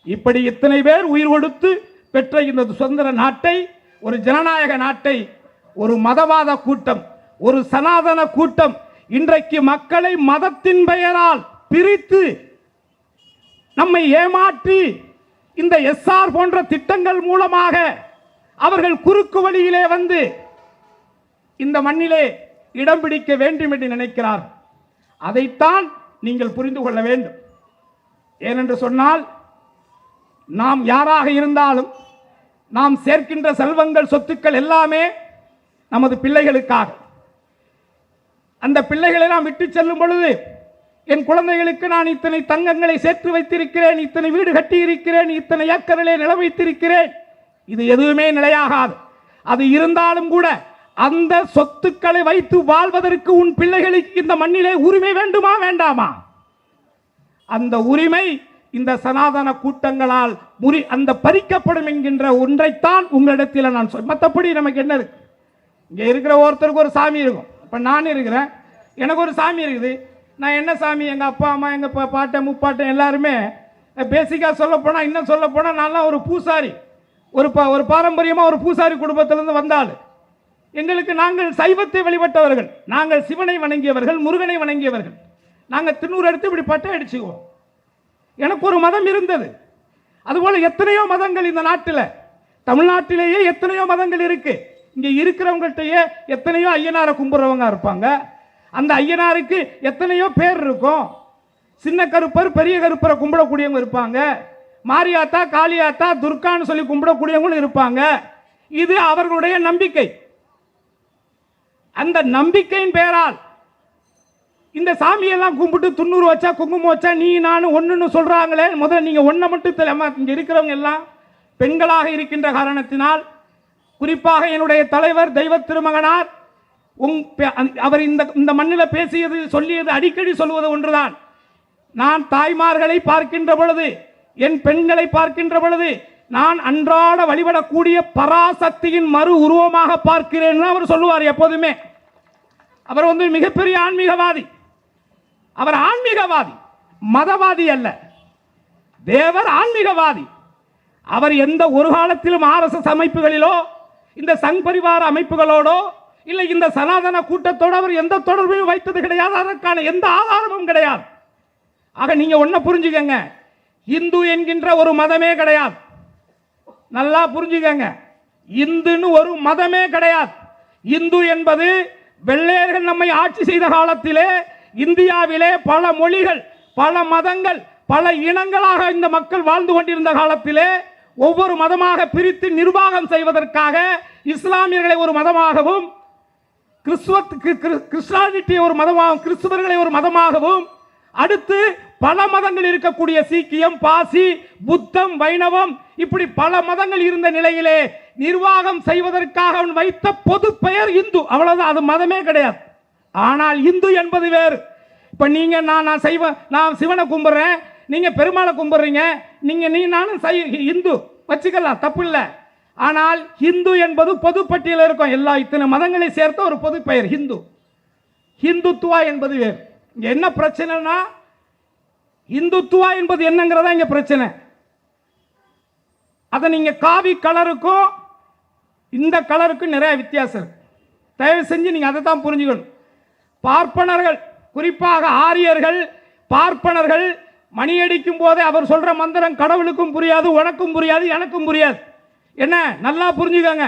இப்படி இத்தனை பேர் உயிர் கொடுத்து பெற்ற இந்த சுதந்திர நாட்டை, ஒரு ஜனநாயக நாட்டை ஒரு மதவாத கூட்டம், ஒரு சனாதன கூட்டம் இன்றைக்கு மக்களை மதத்தின் பெயரால் பிரித்து நம்மை ஏமாற்றி இந்த எஸ்ஆர் போன்ற திட்டங்கள் மூலமாக அவர்கள் குறுக்கு வழியிலே வந்து இந்த மண்ணிலே இடம் பிடிக்க வேண்டும் என்று நினைக்கிறார். அதைத்தான் நீங்கள் புரிந்து கொள்ள வேண்டும். ஏனென்று சொன்னால் நாம் யாராக இருந்தாலும் நாம் சேர்க்கின்ற செல்வங்கள் சொத்துக்கள் எல்லாமே நமது பிள்ளைகளுக்காக. அந்த பிள்ளைகளை நாம் விட்டு செல்லும் பொழுது என் குழந்தைகளுக்கு நான் இத்தனை தங்கங்களை சேர்த்து வைத்திருக்கிறேன், இத்தனை வீடு கட்டி இருக்கிறேன், இத்தனை ஏக்கரிலே நிலம் வைத்திருக்கிறேன், இது எதுவுமே நிலையாகாது. அது இருந்தாலும் கூட அந்த சொத்துக்களை வைத்து வாழ்வதற்கு உன் பிள்ளைகளுக்கு இந்த மண்ணிலே உரிமை வேண்டுமா வேண்டாமா? அந்த உரிமை இந்த சனாதன கூட்டங்களால் அந்த பறிக்கப்படும் என்கின்ற ஒன்றைத்தான் உங்களிடத்தில் நான் மற்றபடி நமக்கு என்ன இருக்கு? இங்கே இருக்கிற ஒருத்தருக்கு ஒரு சாமி இருக்கும். இப்போ நான் இருக்கிறேன், எனக்கு ஒரு சாமி இருக்குது. நான் என்ன சாமி, எங்கள் அப்பா அம்மா எங்கள் பாட்டன் முப்பாட்டன் எல்லாருமே பேசிக்காக சொல்லப்போனால், இன்னும் சொல்லப்போனால் நான்லாம் ஒரு பூசாரி, ஒரு பாரம்பரியமாக ஒரு பூசாரி குடும்பத்திலிருந்து வந்தால் எங்களுக்கு நாங்கள் சைவத்தை வழிபட்டவர்கள், நாங்கள் சிவனை வணங்கியவர்கள், முருகனை வணங்கியவர்கள். நாங்கள் திருநூறு எடுத்து இப்படி பட்டை அடிச்சுக்குவோம். எனக்கு ஒரு மதம் இருந்தது. அதுபோல் எத்தனையோ மதங்கள் இந்த நாட்டில், தமிழ்நாட்டிலேயே எத்தனையோ மதங்கள் இருக்கு. இங்கே இருக்கிறவங்கள்ட்டையே எத்தனையோ ஐயனாரை கும்பிட்றவங்க இருப்பாங்க. அந்த ஐயனாருக்கு எத்தனையோ பேர் இருக்கும். சின்ன கருப்பர் பெரிய கருப்பரை கும்பிடக்கூடியவங்க இருப்பாங்க. மாரியாத்தா காளியாத்தா துர்கான்னு சொல்லி கும்பிடக்கூடியவங்களும் இருப்பாங்க. இது அவர்களுடைய நம்பிக்கை. அந்த நம்பிக்கையின் பெயரால் இந்த சாமியெல்லாம் கும்பிட்டு துண்ணூறு வச்சா குங்குமம் வச்சா நீ நானும் ஒன்றுன்னு சொல்றாங்களே. முதல்ல நீங்க ஒன்றை மட்டும் தெரியாம, இங்க இருக்கிறவங்க எல்லாம் பெண்களாக இருக்கின்ற காரணத்தினால், குறிப்பாக என்னுடைய தலைவர் தெய்வ திருமகனார் அவர் இந்த மண்ணில் பேசியது சொல்லியது அடிக்கடி சொல்வது ஒன்றுதான். நான் தாய்மார்களை பார்க்கின்ற பொழுது, என் பெண்களை பார்க்கின்ற பொழுது நான் அன்றாட வழிபடக்கூடிய பராசக்தியின் மறு உருவமாக பார்க்கிறேன் அவர் சொல்லுவார் எப்போதுமே. அவர் வந்து மிகப்பெரிய ஆன்மீகவாதி. அவர் ஆன்மீகவாதி, மதவாதி அல்ல. தேவர் ஆன்மீகவாதி. அவர் எந்த ஒரு காலத்திலும் ஆர்எஸ்எஸ் அமைப்புகளிலோ இந்த சங் பரிவார அமைப்புகளோடோ இல்லை இந்த சனாதன கூட்டத்தோடு அவர் எந்த தொடர்பையும் வைத்தது கிடையாது. அதற்கான எந்த ஆதாரமும் கிடையாது. ஆக நீங்க ஒன்ன புரிஞ்சுக்கங்க, இந்து என்கின்ற ஒரு மதமே கிடையாது. நல்லா புரிஞ்சுக்கங்க, இந்துன்னு ஒரு மதமே கிடையாது. இந்து என்பது வெள்ளையர்கள் நம்மை ஆட்சி செய்த காலத்திலே இந்தியாவிலே பல மொழிகள், பல மதங்கள், பல இனங்களாக இந்த மக்கள் வாழ்ந்து கொண்டிருந்த காலத்திலே ஒவ்வொரு மதமாக பிரித்து நிர்வாகம் செய்வதற்காக இஸ்லாமியர்களை ஒரு மதமாகவும் கிறிஸ்டியானிட்டி ஒரு மதமாகவும் கிறிஸ்துவர்களை ஒரு மதமாகவும், அடுத்து பல மதங்கள் இருக்கக்கூடிய சீக்கியம், பாசி, புத்தம், வைணவம், இப்படி பல மதங்கள் இருந்த நிலையிலே நிர்வாகம் செய்வதற்காக அவன் வைத்த பொது பெயர் இந்து. அவ்வளவுதான், அது மதமே கிடையாது. ஆனால் இந்து என்பது வேறு. இப்ப நீங்க நான் சிவனை கும்பிடுறேன், நீங்க பெருமாளை கும்பிடுறீங்க, நானும் இந்து வச்சுக்கலாம், தப்பு இல்லை. ஆனால் இந்து என்பது பொது பட்டியலில் இருக்கும். எல்லா இத்தனை மதங்களை சேர்த்த ஒரு பொது பெயர் இந்து. இந்துத்துவா என்பது வேறு. இங்க என்ன பிரச்சனைனா, இந்துத்துவா என்பது என்னங்கிறதா இங்க பிரச்சனை. அதை நீங்க காவி கலருக்கும் இந்த கலருக்கும் நிறைய வித்தியாசம் இருக்கு. தயவு செஞ்சு நீங்க அதை தான் புரிஞ்சுக்கணும். பார்ப்பனர்கள், குறிப்பாக ஆரியர்கள், பார்ப்பனர்கள் மணியடிக்கும் போதே அவர் சொல்ற மந்திரம் கடவுளுக்கும் புரியாது, உனக்கும் புரியாது, எனக்கும் புரியாது. என்ன, நல்லா புரிஞ்சுக்கங்க.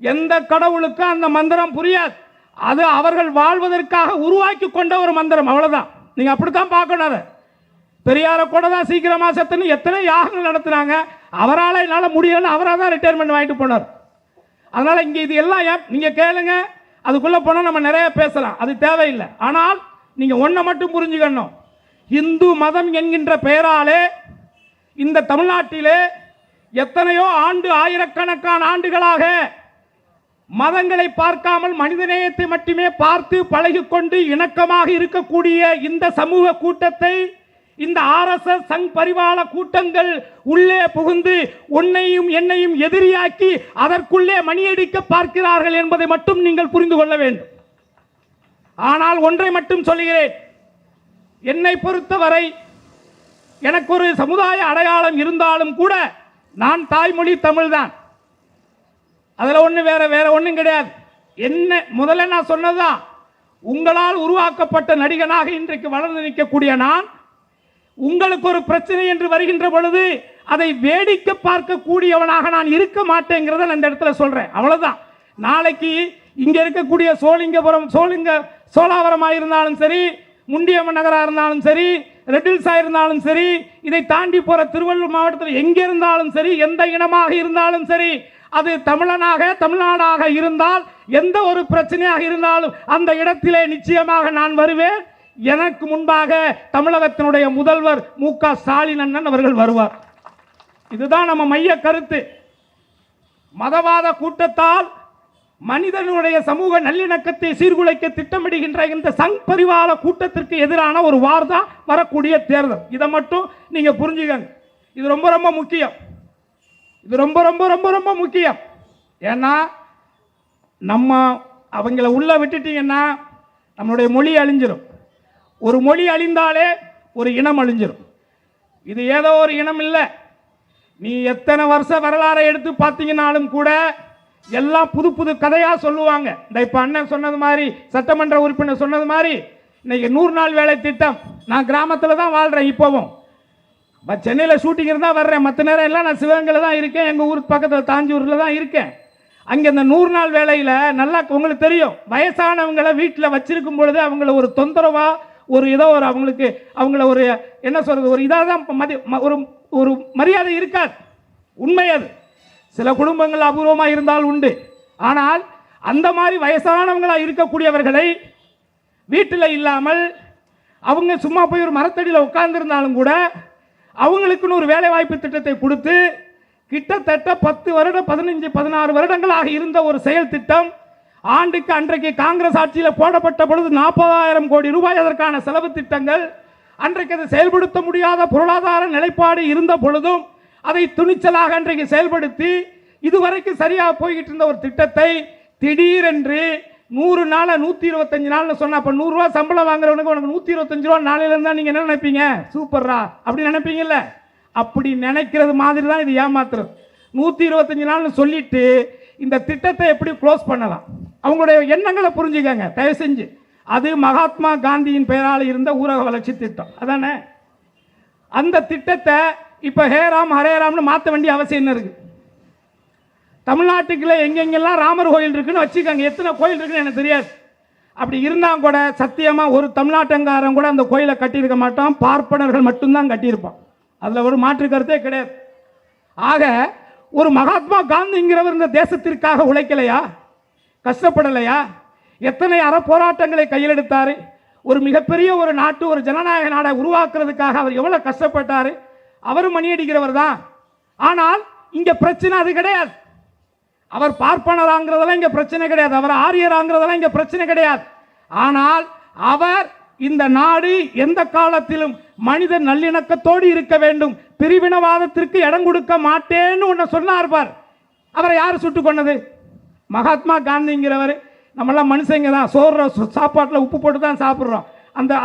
எந்த கடவுளுக்கும் அந்த மந்திரம் புரியாது. அது அவர்கள் வாழ்வதற்காக உருவாக்கி கொண்ட ஒரு மந்திரம், அவ்வளவுதான். நீங்க அப்படித்தான் பார்க்கணும். அதை பெரியார கூட தான் சீக்கிரமா செத்துன்னு எத்தனை யாகங்கள் நடத்துனாங்க. அவரால் என்னால் முடியலன்னு அவராக தான் ரிட்டையர்மெண்ட் வாங்கிட்டு போனார். அதனால இங்க இது எல்லாம் நீங்க கேளுங்க, அதுக்குள்ள போனால் நம்ம நிறைய பேசலாம், அது தேவையில்லை. ஆனால் நீங்க ஒன்றை மட்டும் புரிஞ்சுக்கணும். இந்து மதம் என்கின்ற பெயராலே இந்த தமிழ்நாட்டிலே எத்தனையோ ஆயிரக்கணக்கான ஆண்டுகளாக மதங்களை பார்க்காமல் மனிதநேயத்தை மட்டுமே பார்த்து பழகிக்கொண்டு இணக்கமாக இருக்கக்கூடிய இந்த சமூக கூட்டத்தை இந்த ஆர்எஸ்எஸ் சங் பரிவார கூட்டங்கள் உள்ளே புகுந்து உன்னையும் என்னையும் எதிரியாக்கி அதற்குள்ளே மணியடிக்க பார்க்கிறார்கள் என்பதை மட்டும் நீங்கள் புரிந்து கொள்ள வேண்டும். ஆனால் ஒன்றை மட்டும் சொல்கிறேன், என்னை பொறுத்தவரை எனக்கு ஒரு சமுதாய அடையாளம் இருந்தாலும் கூட நான் தாய்மொழி தமிழ் தான். அதில் ஒன்று வேற ஒன்றும் கிடையாது. என்ன முதல்ல நான் சொன்னதுதான், உங்களால் உருவாக்கப்பட்ட நடிகனாக இன்றைக்கு வளர்ந்து நிற்கக்கூடிய நான், உங்களுக்கு ஒரு பிரச்சனை என்று வருகின்ற பொழுது அதை வேடிக்கை பார்க்கக்கூடியவனாக நான் இருக்க மாட்டேங்கிறத நான் இந்த இடத்துல சொல்றேன். அவ்வளவுதான். நாளைக்கு இங்க இருக்கக்கூடிய சோழாவரமாக இருந்தாலும் சரி, முண்டியம்மன் நகராக இருந்தாலும் சரி, ரெட்டில்ஸா இருந்தாலும் சரி, இதை தாண்டி போற திருவள்ளூர் மாவட்டத்தில் எங்க இருந்தாலும் சரி, எந்த இனமாக இருந்தாலும் சரி, அது தமிழ்நாடாக இருந்தால் எந்த ஒரு பிரச்சனையாக இருந்தாலும் அந்த இடத்திலே நிச்சயமாக நான் வருவேன். எனக்கு முன்பாக தமிழகத்தினுடைய முதல்வர் மு.க. ஸ்டாலின் அண்ணன் அவர்கள் வருவார். இதுதான் நம்ம மைய கருத்து. மதவாத கூட்டத்தால் மனிதனுடைய சமூக நல்லிணக்கத்தை சீர்குலைக்க திட்டமிடுகின்ற இந்த சங் பரிவார கூட்டத்திற்கு எதிரான ஒரு வார் தான் வரக்கூடிய தேர்தல். இதை மட்டும் நீங்க புரிஞ்சுக்கங்க. இது ரொம்ப ரொம்ப முக்கியம். இது ரொம்ப ரொம்ப ரொம்ப ரொம்ப முக்கியம். ஏன்னா நம்ம அவங்கள உள்ள விட்டுட்டீங்கன்னா நம்மளுடைய மொழி அழிஞ்சிடும். ஒரு மொழி அழிந்தாலே ஒரு இனம் அழிஞ்சிடும். இது ஏதோ ஒரு இனம் இல்லை. நீ எத்தனை வருஷ வரலாறை எடுத்து பார்த்தீங்கன்னாலும் கூட எல்லாம் புது புது கதையாக சொல்லுவாங்க. இந்த இப்போ அண்ணன் சொன்னது மாதிரி, சட்டமன்ற உறுப்பினர் சொன்னது மாதிரி, இன்னைக்கு 100 நாள் வேலை திட்டம். நான் கிராமத்தில் தான் வாழ்கிறேன். இப்போவும் சென்னையில் ஷூட்டிங் இருந்தால் வர்றேன். மற்ற நேரம் எல்லாம் நான் சிவகங்கையில் தான் இருக்கேன். எங்கள் ஊருக்கு பக்கத்தில் தாஞ்சூரில் தான் இருக்கேன். அங்கே இந்த 100 நாள் வேலையில் நல்லா உங்களுக்கு தெரியும், வயசானவங்களை வீட்டில் வச்சிருக்கும் பொழுது அவங்கள ஒரு தொந்தரவாக ஒரு ஏதோ ஒரு அவங்கள ஒரு என்ன சொல்றது, ஒரு இதாக தான் ஒரு மரியாதை இருக்காது. உண்மை அது. சில குடும்பங்கள் அபூர்வமாக இருந்தால் உண்டு. ஆனால் அந்த மாதிரி வயசானவங்களாக இருக்கக்கூடியவர்களை வீட்டில் இல்லாமல் அவங்க சும்மா போய் ஒரு மரத்தடியில் உட்கார்ந்துருந்தாலும் கூட அவங்களுக்குன்னு ஒரு வேலை வாய்ப்பு திட்டத்தை கொடுத்து கிட்டத்தட்ட 10 வருடம் 15-16 வருடங்களாக இருந்த ஒரு செயல் திட்டம் ஆண்டுக்கு அன்றைக்கு காங்கிரஸ் ஆட்சியில் போடப்பட்ட பொழுது 40,000 கோடி ரூபாய் அதற்கான செலவு திட்டங்கள். அன்றைக்கு அதை செயல்படுத்த முடியாத பொருளாதார நிலைப்பாடு இருந்த பொழுதும் அதை துணிச்சலாக அன்றைக்கு செயல்படுத்தி இதுவரைக்கும் சரியாக போய்கிட்டு இருந்த ஒரு திட்டத்தை திடீரென்று 100 நாள் 125 நாள்னு சொன்னா, அப்ப 100 ரூபா சம்பளம் வாங்குறவனுக்கு உனக்கு 125 ரூபா நாளையில இருந்தா நீங்க என்ன நினைப்பீங்க? சூப்பர்ரா அப்படி நினைப்பீங்கல்ல? அப்படி நினைக்கிறது மாதிரி தான் இது ஏமாத்துறது. 125 நாள்னு சொல்லிட்டு இந்த திட்டத்தை எப்படி க்ளோஸ் பண்ணலாம், அவங்களுடைய எண்ணங்களை புரிஞ்சுக்கங்க தயவு செஞ்சு. அது மகாத்மா காந்தியின் பெயரால் இருந்த ஊரக வளர்ச்சி திட்டம் அதானே. அந்த திட்டத்தை இப்ப ஹேராம் ஹரேராம்னு மாற்ற வேண்டிய அவசியம் என்ன இருக்கு? தமிழ்நாட்டுக்குள்ள எங்கெங்கெல்லாம் ராமர் கோயில் இருக்குன்னு வச்சுக்கோங்க. எத்தனை கோயில் இருக்குன்னு எனக்கு தெரியாது. அப்படி இருந்தால் கூட சத்தியமா ஒரு தமிழ்நாட்டங்காரன் கூட அந்த கோயிலை கட்டியிருக்க மாட்டான். பார்ப்பனர்கள் மட்டும்தான் கட்டியிருப்பான். அதில் ஒரு மாற்று கருத்தே கிடையாது. ஆக ஒரு மகாத்மா காந்திங்கிறவர் இந்த தேசத்திற்காக உழைக்கலையா, கஷ்டப்படலையா? எத்தனை அறப்போராட்டங்களை கையில் எடுத்தாரு. ஒரு மிகப்பெரிய ஒரு நாட்டு, ஒரு ஜனநாயக நாடை உருவாக்குறதுக்காக அவர் எவ்வளவு கஷ்டப்பட்டாரு. அவரும் மணி அடிக்கிறவர் தான். ஆனால் இங்க பிரச்சனை அது கிடையாது. அவர் பார்ப்பனராங்கிறதெல்லாம் இங்க பிரச்சனை கிடையாது. அவர் ஆரியராங்கிறதெல்லாம் இங்க பிரச்சனை கிடையாது. ஆனால் அவர் இந்த நாடு எந்த காலத்திலும் மனித நல்லிணக்கத்தோடு இருக்க வேண்டும், பிரிவினவாதத்திற்கு இடம் கொடுக்க மாட்டேன்னு ஒன்று சொன்னார் பார். அவரை யார் சுட்டு கொண்டது? மகாத்மா காந்திங்கிறவர். நம்மளாம் மனுஷங்க தான், சோறு சாப்பாட்டில் உப்பு போட்டு தான் சாப்பிட்றோம்.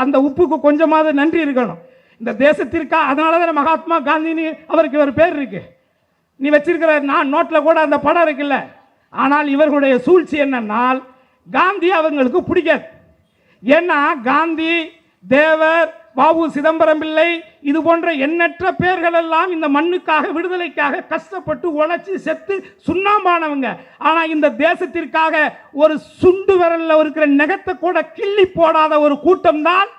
அந்த உப்புக்கு கொஞ்சமாவது நன்றி இருக்கணும் இந்த தேசத்திற்கா. அதனால தான் மகாத்மா காந்தின்னு அவருக்கு ஒரு பேர் இருக்கு. நீ வச்சிருக்கிற நான் நோட்டில் கூட அந்த படம் இருக்குல்ல. ஆனால் இவர்களுடைய சூழ்ச்சி என்னன்னால், காந்தி அவங்களுக்கு பிடிக்காது. ஏன்னா காந்தி, தேவர், வாவு சிதம்பரம் பிள்ளை, இது போன்ற எண்ணற்ற பேர்கள் எல்லாம் இந்த மண்ணுக்காக, விடுதலைக்காக கஷ்டப்பட்டு உழைச்சி செத்து சுண்ணாம்பானவங்க. ஆனா இந்த தேசத்திற்காக ஒரு சுண்டு விரல்ல இருக்கிற நெகத்தை கூட கிள்ளி போடாத ஒரு கூட்டம் தான்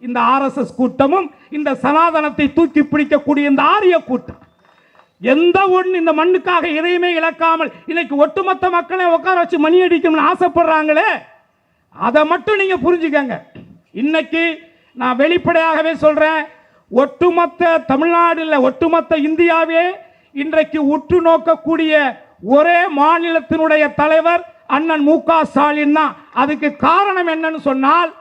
இந்த RSS கூட்டமும், இந்த சனாதனத்தை தூக்கி பிடிக்கக்கூடிய இந்த ஆரிய கூட்டம். எந்த ஒன்று இந்த மண்ணுக்காக எதையுமே இழக்காமல் இன்னைக்கு ஒட்டுமொத்த மக்களை உட்கார வச்சு மணி அடிக்கணும்னு ஆசைப்படுறாங்களே, அதை மட்டும் நீங்க புரிஞ்சுக்கங்க. இன்னைக்கு நான் வெளிப்படையாகவே சொல்றேன், ஒட்டுமொத்த தமிழ்நாடு இல்ல, ஒட்டுமொத்த இந்தியாவே இன்றைக்கு உற்று நோக்கக்கூடிய ஒரே மாநிலத்தினுடைய தலைவர் அண்ணன் மு.க. ஸ்டாலின் தான். அதுக்கு காரணம் என்னன்னு சொன்னால்,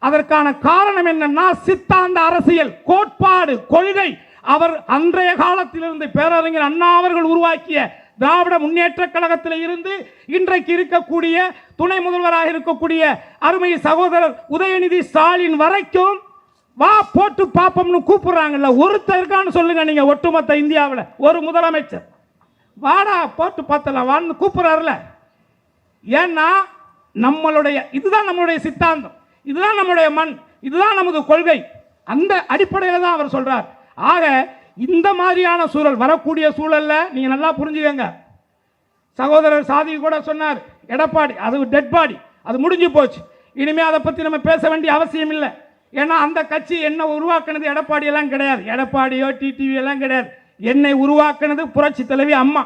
அதற்கான காரணம் என்னன்னா சித்தாந்த அரசியல், கோட்பாடு, கொள்கை. அவர் அன்றைய காலத்திலிருந்து பேரறிஞர் அண்ணா அவர்கள் உருவாக்கிய திராவிட முன்னேற்ற கழகத்தில் இருந்து இன்றைக்கு இருக்கக்கூடிய துணை முதல்வராக இருக்கக்கூடிய அருமை சகோதரர் உதயநிதி ஸ்டாலின் வரைக்கும் வா போட்டு பாப்போம்னு கூப்பிடுறாங்கல்ல. ஒருத்தர் இருக்கான்னு சொல்லுங்க நீங்க, ஒட்டுமொத்த இந்தியாவில் ஒரு முதலமைச்சர் வாடா போட்டு பார்த்தலாம் வான்னு கூப்பிடுறாருல. ஏன்னா நம்மளுடைய இதுதான் நம்மளுடைய சித்தாந்தம், இதுதான் நம்மளுடைய மண், இதுதான் நமது கொள்கை. அந்த அடிப்படையில் தான் அவர் சொல்றார். ஆக இந்த மாதிரியான சூழல் வரக்கூடிய சூழல்ல நீங்க நல்லா புரிஞ்சுக்கங்க. சகோதரர் சாதி கூட சொன்னார், எடப்பாடி அது டெட் பாடி, அது முடிஞ்சு போச்சு, இனிமே அதை பத்தி நம்ம பேச வேண்டிய அவசியம் இல்லை. ஏன்னா அந்த கட்சி என்ன உருவாக்குனது எடப்பாடி எல்லாம் கிடையாது, எடப்பாடியோ டிடிவி எல்லாம் கிடையாது. என்னை உருவாக்குனது புரட்சி தலைவி அம்மா.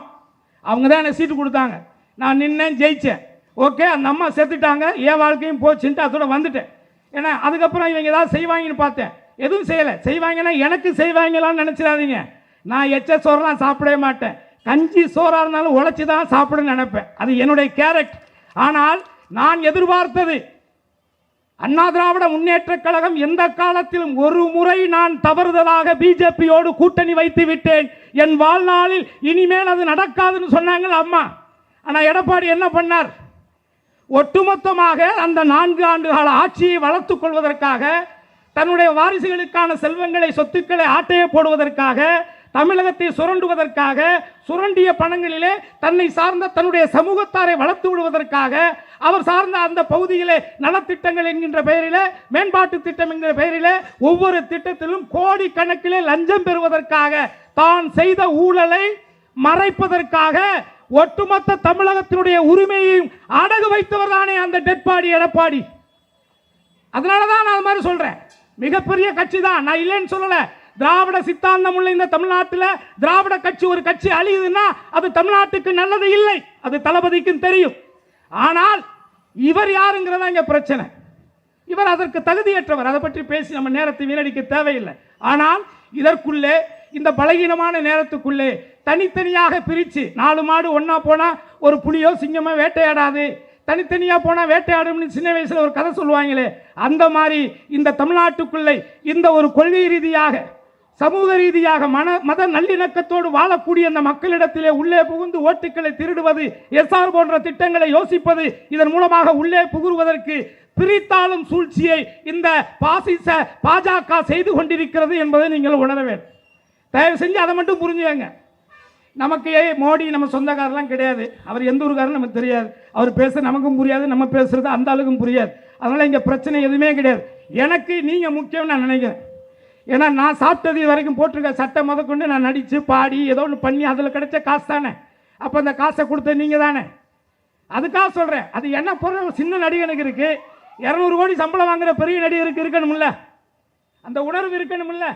அவங்க தான் எனக்கு சீட்டு கொடுத்தாங்க, நான் நின்னேன், ஜெயிச்சேன். ஓகே, அந்த அம்மா செத்துட்டாங்க, என் வாழ்க்கையும் போச்சுன்ட்டு அதோட வந்துட்டேன். ஏன்னா அதுக்கப்புறம் இவங்க ஏதாவது செய்வாங்கன்னு பார்த்தேன், எதுவும் செய்யலை. செய்வாங்கன்னா எனக்கு செய்வாங்களான்னு நினச்சிடாதீங்க. நான் எச்ச சோறுலாம் சாப்பிடவே மாட்டேன், கஞ்சி சோறாக இருந்தாலும் உழைச்சி தான் சாப்பிடுன்னு நினைப்பேன், அது என்னுடைய கேரக்டர். ஆனால் நான் எதிர்பார்த்தது, அண்ணா திராவிட முன்னேற்ற கழகம் எந்த காலத்திலும் ஒரு முறை நான் தவறுதலாக பிஜேபியோடு கூட்டணி வைத்து விட்டேன், என் வாழ்நாளில் இனிமேல் அது நடக்காதுன்னு சொன்னாங்க அம்மா. ஆனால் எடப்பாடி என்ன பண்ணார்? ஒட்டுமொத்தமாக அந்த 4 ஆண்டு கால ஆட்சியை வளர்த்துக் கொள்வதற்காக, தன்னுடைய வாரிசுகளுக்கான செல்வங்களை, சொத்துக்களை ஆட்டையை போடுவதற்காக, தமிழகத்தை சுரண்டுவதற்காக, சுரண்டிய பணங்களிலே தன்னை சார்ந்த தன்னுடைய சமூகத்தாரை வளர்த்து விடுவதற்காக, அவர் சார்ந்த அந்த பகுதியிலே நலத்திட்டங்கள் என்கின்ற பெயரிலே, மேம்பாட்டு திட்டம் என்கிற பெயரிலே ஒவ்வொரு திட்டத்திலும் கோடி கணக்கிலே லஞ்சம் பெறுவதற்காக, தான் செய்த ஊழலை மறைப்பதற்காக ஒட்டுமொத்த தமிழகத்தினுடைய உரிமையையும் அடகு வைத்தவர் தானே அந்த டெட்பாடி எடப்பாடி. அதனாலதான் நான் அது மாதிரி சொல்றேன், மிகப்பெரிய கட்சி தான், நான் இல்லைன்னு சொல்லல. திராவிட சித்தாந்தம் உள்ள இந்த தமிழ்நாட்டில் திராவிட கட்சி ஒரு கட்சி அழியுதுன்னா அது தமிழ்நாட்டுக்கு நல்லது இல்லை, அது தளபதிக்கும் தெரியும். ஆனால் இவர் யாருங்கிறதா இங்க பிரச்சனை. இவர் அதற்கு தகுதியற்றவர், அதை பற்றி பேசி நம்ம நேரத்தை வீணடிக்க தேவையில்லை. ஆனால் இதற்குள்ளே, இந்த பலகீனமான நேரத்துக்குள்ளே தனித்தனியாக பிரித்து 4 மாடு ஒன்னா போனா ஒரு புலியோ சிங்கமோ வேட்டையாடாது, தனித்தனியா போனா வேட்டையாடும் சின்ன வயசுல ஒரு கதை சொல்லுவாங்களே, அந்த மாதிரி இந்த தமிழ்நாட்டுக்குள்ளே இந்த ஒரு கொள்கை ரீதியாக, சமூக ரீதியாக, மத நல்லிணக்கத்தோடு வாழக்கூடிய அந்த மக்களிடத்திலே உள்ளே புகுந்து ஓட்டுக்களை திருடுவது, எஸ்ஆர் போன்ற திட்டங்களை யோசிப்பது, இதன் மூலமாக உள்ளே புகுவதற்கு பிரித்தாளும் சூழ்ச்சியை இந்த பாசிச பாஜக செய்து கொண்டிருக்கிறது என்பதை நீங்கள் உணர வேண்டும். தயவு செஞ்சு அதை மட்டும் புரிஞ்சுக்கங்க. நமக்கு மோடி நம்ம சொந்தக்காரெல்லாம் கிடையாது, அவர் எந்த ஊருக்காரன்னு நமக்கு தெரியாது, அவர் பேச நமக்கும் புரியாது, நம்ம பேசுறது அந்த ஆளுக்கும் புரியாது. அதனால இங்க பிரச்சனை எதுவுமே கிடையாது. எனக்கு நீங்க முக்கியம் நான் நினைக்கிறேன். ஏன்னா நான் சாப்பிட்டது இது வரைக்கும் போட்டிருக்க சட்டை முதற்கொண்டு நான் நடிச்சு பாடி ஏதோ ஒன்று பண்ணி அதில் கிடைச்ச காசு தானே. அப்போ அந்த காசை கொடுத்த நீங்க தானே. அதுக்காக சொல்றேன், அது என்ன பொருள் சின்ன நடிகனுக்கு இருக்கு, 200 கோடி சம்பளம் வாங்குற பெரிய நடிகருக்கு இருக்கணும்ல, அந்த உணர்வு இருக்கணும்ல.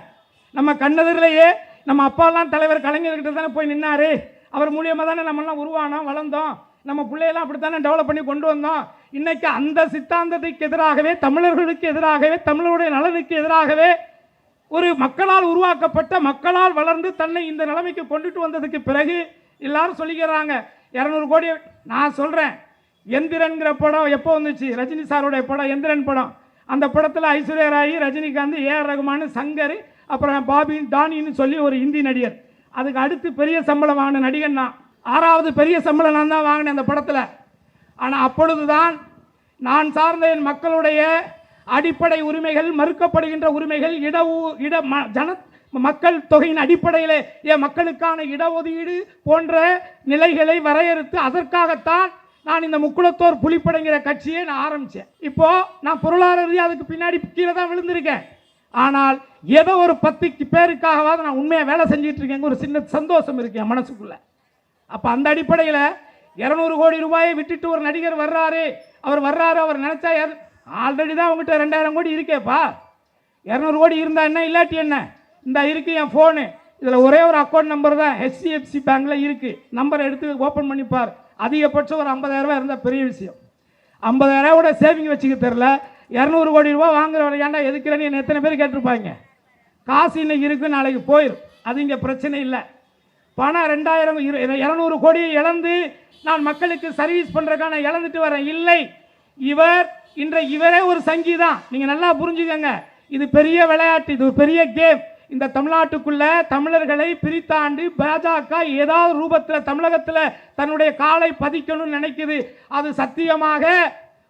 நம்ம கண்ணெதிரிலேயே நம்ம அப்பாலாம் தலைவர் கலைஞர்கிட்ட தானே போய் நின்னாரு, அவர் மூலியமாக தானே நம்மளாம் உருவானோம், வளர்ந்தோம். நம்ம பிள்ளையெல்லாம் அப்படித்தானே டெவலப் பண்ணி கொண்டு வந்தோம். இன்னைக்கு அந்த சித்தாந்தத்துக்கு எதிராகவே, தமிழர்களுக்கு எதிராகவே, தமிழருடைய நலனுக்கு எதிராகவே ஒரு மக்களால் உருவாக்கப்பட்ட, மக்களால் வளர்ந்து தன்னை இந்த நிலைமைக்கு கொண்டுட்டு வந்ததுக்கு பிறகு எல்லாரும் சொல்லிக்கிறாங்க 200 கோடி. நான் சொல்கிறேன், எந்திரன்கிற படம் எப்போ வந்துச்சு? ரஜினி சாருடைய படம் எந்திரன் படம். அந்த படத்தில் ஐஸ்வர்யா ராய், ரஜினிகாந்த், ஏஆர் ரகுமான், சங்கர், அப்புறம் பாபி டானின்னு சொல்லி ஒரு இந்தி நடிகர். அதுக்கு அடுத்து பெரிய சம்பளம் வாங்கின நடிகன் நான். 6வது பெரிய சம்பளம் நான் தான் வாங்கினேன் அந்த படத்தில். ஆனால் அப்பொழுதுதான் நான் சார்ந்த என் மக்களுடைய அடிப்படை உரிமைகள், மறுக்கப்படுகின்ற உரிமைகள், மக்கள் தொகையின் அடிப்படையில் என் மக்களுக்கான இடஒதுக்கீடு போன்ற நிலைகளை வரையறுத்து அதற்காகத்தான் நான் இந்த முக்குளத்தோர் புலிப்படைங்கிற கட்சியை நான் ஆரம்பித்தேன். இப்போ நான் பொருளாதார ரீதியாக அதுக்கு பின்னாடி கீழே தான் விழுந்திருக்கேன். ஆனால் ஏதோ ஒரு 10 பேருக்காகவாது நான் உண்மையாக வேலை செஞ்சுட்டு இருக்கேங்க, ஒரு சின்ன சந்தோஷம் இருக்கு என் மனசுக்குள்ள. அப்போ அந்த அடிப்படையில் 200 கோடி ரூபாயை விட்டுட்டு ஒரு நடிகர் வர்றாரு, அவர் நினைச்சா ஆல்ரெடி தான் உங்ககிட்ட 2000 கோடி இருக்கேப்பா. 200 கோடி இருந்தால் என்ன, இல்லாட்டி என்ன? இந்த இருக்கு என் ஃபோனு, இதில் ஒரே ஒரு அக்கௌண்ட் நம்பர் தான் HDFC பேங்க்கில் இருக்குது. நம்பரை எடுத்து ஓப்பன் பண்ணிப்பார். அதிகபட்சம் ஒரு 50,000 இருந்தால் பெரிய விஷயம். 50,000 கூட சேவிங் வச்சுக்க தெரில. 200 கோடி ரூபா வாங்குறவரை ஏன்டா எதுக்குறேன்னு என்ன எத்தனை பேர் கேட்டிருப்பாங்க. காசு இன்னைக்கு இருக்கு, நாளைக்கு போயிடும். அது இங்கே பிரச்சனை இல்லை. பணம் 200 கோடியை இழந்து நான் மக்களுக்கு சர்வீஸ் பண்ணுறதுக்கான இழந்துட்டு வரேன் இல்லை. இவரே ஒரு சங்கி தான். நீங்கள் நல்லா புரிஞ்சுக்கங்க, இது பெரிய விளையாட்டு, இது ஒரு பெரிய கேம். இந்த தமிழ்நாட்டுக்குள்ள தமிழர்களை பிரித்தாண்டு பாஜக ஏதாவது ரூபத்தில் தமிழகத்தில் தன்னுடைய காலை பதிக்கணும்னு நினைக்குது. அது சத்தியமாக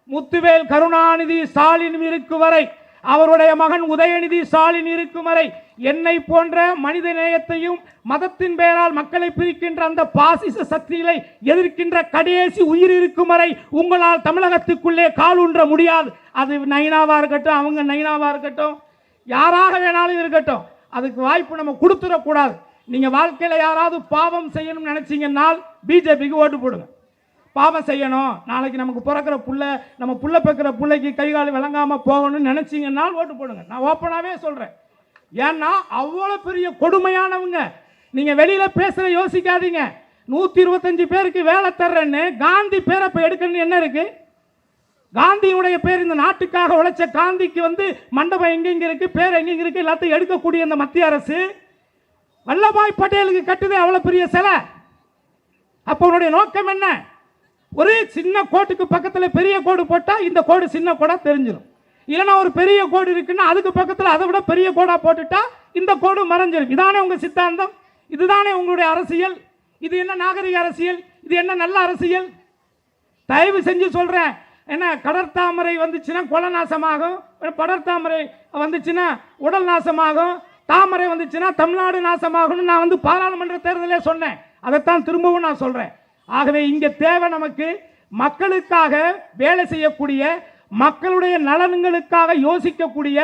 முத்துவேல் கருணாநிதி ஸ்டாலின் இருக்கும் வரை, அவருடைய மகன் உதயநிதி ஸ்டாலின் இருக்கும் வரை, என்னை போன்ற மனித நேயத்தையும் மதத்தின் பெயரால் மக்களை பிரிக்கின்ற அந்த பாசிச சக்திகளை எதிர்க்கின்ற கடைசி உயிர் இருக்கும் வரை உங்களால் தமிழகத்துக்குள்ளே கால் ஊன்ற முடியாது. அது நைனாவா இருக்கட்டும், அவங்க நைனாவா இருக்கட்டும், யாராக வேணாலும் இருக்கட்டும், அதுக்கு வாய்ப்பு நம்ம கொடுத்துடக்கூடாது. நீங்கள் வாழ்க்கையில் யாராவது பாவம் செய்யணும்னு நினைச்சீங்கன்னா பிஜேபிக்கு ஓட்டு போடுங்க. பாவம் செய்யணும், நாளைக்கு நமக்கு பிறக்கிற புள்ள, நம்ம புள்ள பிறக்கிற பிள்ளைக்கு கை கால் விளங்காமல் போகணும்னு நினைச்சீங்கன்னா ஓட்டு போடுங்க. நான் ஓப்பனாகவே சொல்கிறேன். ஏன்னா அவ்வளோ பெரிய கொடுமையானவங்க. நீங்கள் வெளியில் பேசுகிற யோசிக்காதீங்க. 125 பேருக்கு வேலை தர்றேன்னு காந்தி பேரை இப்போ எடுக்கணும்னு என்ன இருக்கு? காந்தியுடைய பேர், இந்த நாட்டுக்காக உழைச்ச காந்திக்கு மண்டபம் எங்கெங்க இருக்கு, பேர் எங்கெங்க இருக்கு, எல்லாத்தையும் எடுக்கக்கூடிய இந்த மத்திய அரசு வல்லபாய் பட்டேலுக்கு கட்டுது அவ்வளோ பெரிய சிலை. அப்போ உன்னுடைய நோக்கம் என்ன? ஒரு சின்ன கோட்டுக்கு பக்கத்தில் பெரிய கோடு போட்டால் இந்த கோடு சின்ன கோடாக தெரிஞ்சிடும். இல்லைன்னா ஒரு பெரிய கோடு இருக்குன்னா அதுக்கு பக்கத்தில் அதை விட பெரிய கோடாக போட்டுட்டா இந்த கோடு மறைஞ்சிடும். இதானே உங்கள் சித்தாந்தம்? இதுதானே உங்களுடைய அரசியல்? இது என்ன நாகரிக அரசியல்? இது என்ன நல்ல அரசியல்? தயவு செஞ்சு சொல்கிறேன். என்ன, கடற்தாமரை வந்துச்சுன்னா கொலை நாசமாகும், படர்தாமரை வந்துச்சுன்னா உடல் நாசமாகும், தாமரை வந்துச்சுன்னா தமிழ்நாடு நாசமாகும்னு நான் பாராளுமன்ற தேர்தலே சொன்னேன். அதைத்தான் திரும்பவும் நான் சொல்கிறேன். ஆகவே இங்கே தேவை நமக்கு மக்களுக்காக வேலை செய்யக்கூடிய, மக்களுடைய நலன்களுக்காக யோசிக்கக்கூடிய,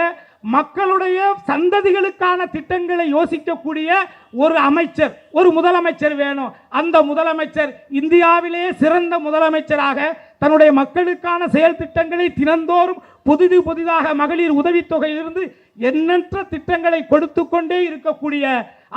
மக்களுடைய சந்ததிகளுக்கான திட்டங்களை யோசிக்கக்கூடிய ஒரு அமைச்சர், ஒரு முதலமைச்சர் வேணும். அந்த முதலமைச்சர் இந்தியாவிலே சிறந்த முதலமைச்சராக தன்னுடைய மக்களுக்கான செயல் திட்டங்களை தினந்தோறும் புதிதாக மகளிர் உதவித்தொகையிலிருந்து எண்ணற்ற திட்டங்களை கொடுத்து கொண்டே இருக்கக்கூடிய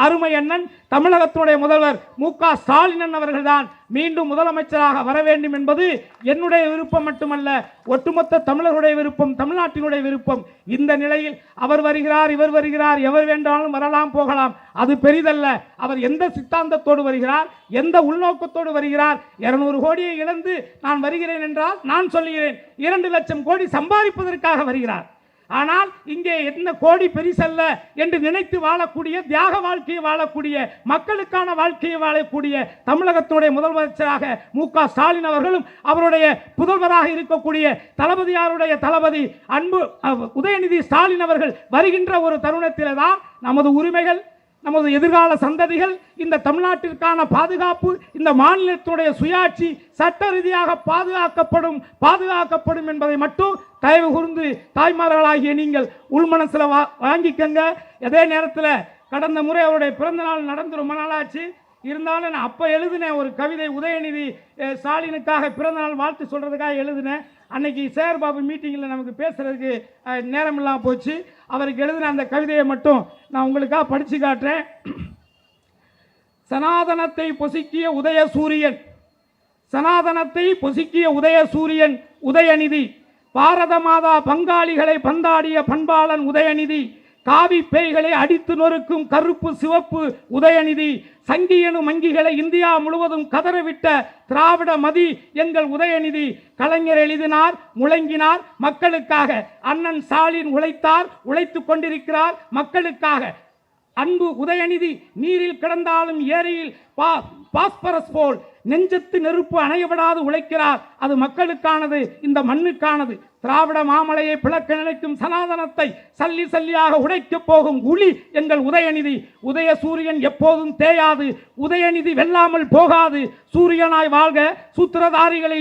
அருமை அண்ணன் தமிழகத்தினுடைய முதல்வர் மு.க. ஸ்டாலின் அவர்கள் தான் மீண்டும் முதலமைச்சராக வர வேண்டும் என்பது என்னுடைய விருப்பம் மட்டுமல்ல, ஒட்டுமொத்த தமிழர்களுடைய விருப்பம், தமிழ்நாட்டினுடைய விருப்பம். இந்த நிலையில் அவர் வருகிறார், இவர் வருகிறார், எவர் வேண்டாலும் வரலாம் போகலாம், அது பெரிதல்ல. அவர் எந்த சித்தாந்தத்தோடு வருகிறார், எந்த உள்நோக்கத்தோடு வருகிறார்? 200 கோடியை இழந்து நான் வருகிறேன் என்றால் நான் சொல்லுகிறேன் 2 லட்சம் கோடி சம்பாதிப்பதற்காக வருகிறார். ஆனால் இங்கே என்ன கோடி பெரிசல்ல என்று நினைத்து வாழக்கூடிய, தியாக வாழ்க்கையை வாழக்கூடிய, மக்களுக்கான வாழ்க்கையை வாழக்கூடிய தமிழகத்துடைய முதலமைச்சராக மு.க. ஸ்டாலின் அவர்களும் அவருடைய புதல்வராக இருக்கக்கூடிய தளபதியாருடைய தளபதி அன்பு உதயநிதி ஸ்டாலின் அவர்கள் வருகின்ற ஒரு தருணத்தில் தான் நமது உரிமைகள், நமது எதிர்கால சந்ததிகள், இந்த தமிழ்நாட்டிற்கான பாதுகாப்பு, இந்த மாநிலத்துடைய சுயாட்சி சட்ட ரீதியாக பாதுகாக்கப்படும் என்பதை மட்டும் தயவு கூர்ந்து தாய்மார்களாகிய நீங்கள் உள்மனசில் வாங்கிக்கங்க. அதே நேரத்தில் கடந்த முறை அவருடைய பிறந்த நாள் நடந்து ரொம்ப நாளாச்சு. இருந்தாலும் நான் அப்போ எழுதினேன் ஒரு கவிதை, உதயநிதி ஸ்டாலினுக்காக பிறந்த நாள் வாழ்த்து சொல்கிறதுக்காக எழுதினேன். அன்னைக்கு சேகர் பாபு மீட்டிங்கில் நமக்கு பேசுறதுக்கு நேரம் இல்லாமல் போச்சு. அவருக்கு எழுதின அந்த கவிதையை மட்டும் நான் உங்களுக்காக படித்து காட்டுறேன். சனாதனத்தை பொசுக்கிய உதய சூரியன், சனாதனத்தை பொசுக்கிய உதயசூரியன் உதயநிதி, பாரத மாதா பங்காளிகளை பந்தாடிய பண்பாளன் உதயநிதி, காவி பேய்களை அடித்து நொறுக்கும் கருப்பு சிவப்பு உதயநிதி, சங்கியனும் மங்கிகளை இந்தியா முழுவதும் கதறவிட்ட திராவிட மதி எங்கள் உதயநிதி. கலைஞர் எழுதினார், முழங்கினார் மக்களுக்காக. அண்ணன் ஸ்டாலின் உழைத்தார், உழைத்துக் கொண்டிருக்கிறார் மக்களுக்காக. அன்பு உதயநிதி நீரில் கிடந்தாலும் ஏரியில் பாஸ்பரஸ் போல் நெஞ்சத்து நெருப்பு அணையவிடாது உழைக்கிறார். அது மக்களுக்கானது, இந்த மண்ணுக்கானது. திராவிட மாமலையை பிளக்க நினைக்கும் சனாதனத்தை சல்லி சல்லியாக உடைக்கப் போகும் உளி எங்கள் உதயநிதி. உதயசூரியன் எப்போதும் தேயாது, உதயநிதி வெல்லாமல் போகாது. சூரியனாய் வாழ்க, சூத்திரதாரிகளை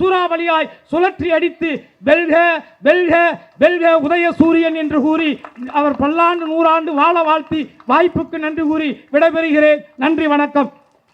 சூறாவளியாய் சுழற்றி அடித்து வெல்க வெல்க வெல்க உதயசூரியன் என்று கூறி அவர் பல்லாண்டு நூறாண்டு வாழ வாழ்த்தி வாய்ப்புக்கு நன்றி கூறி விடைபெறுகிறேன். நன்றி, வணக்கம்.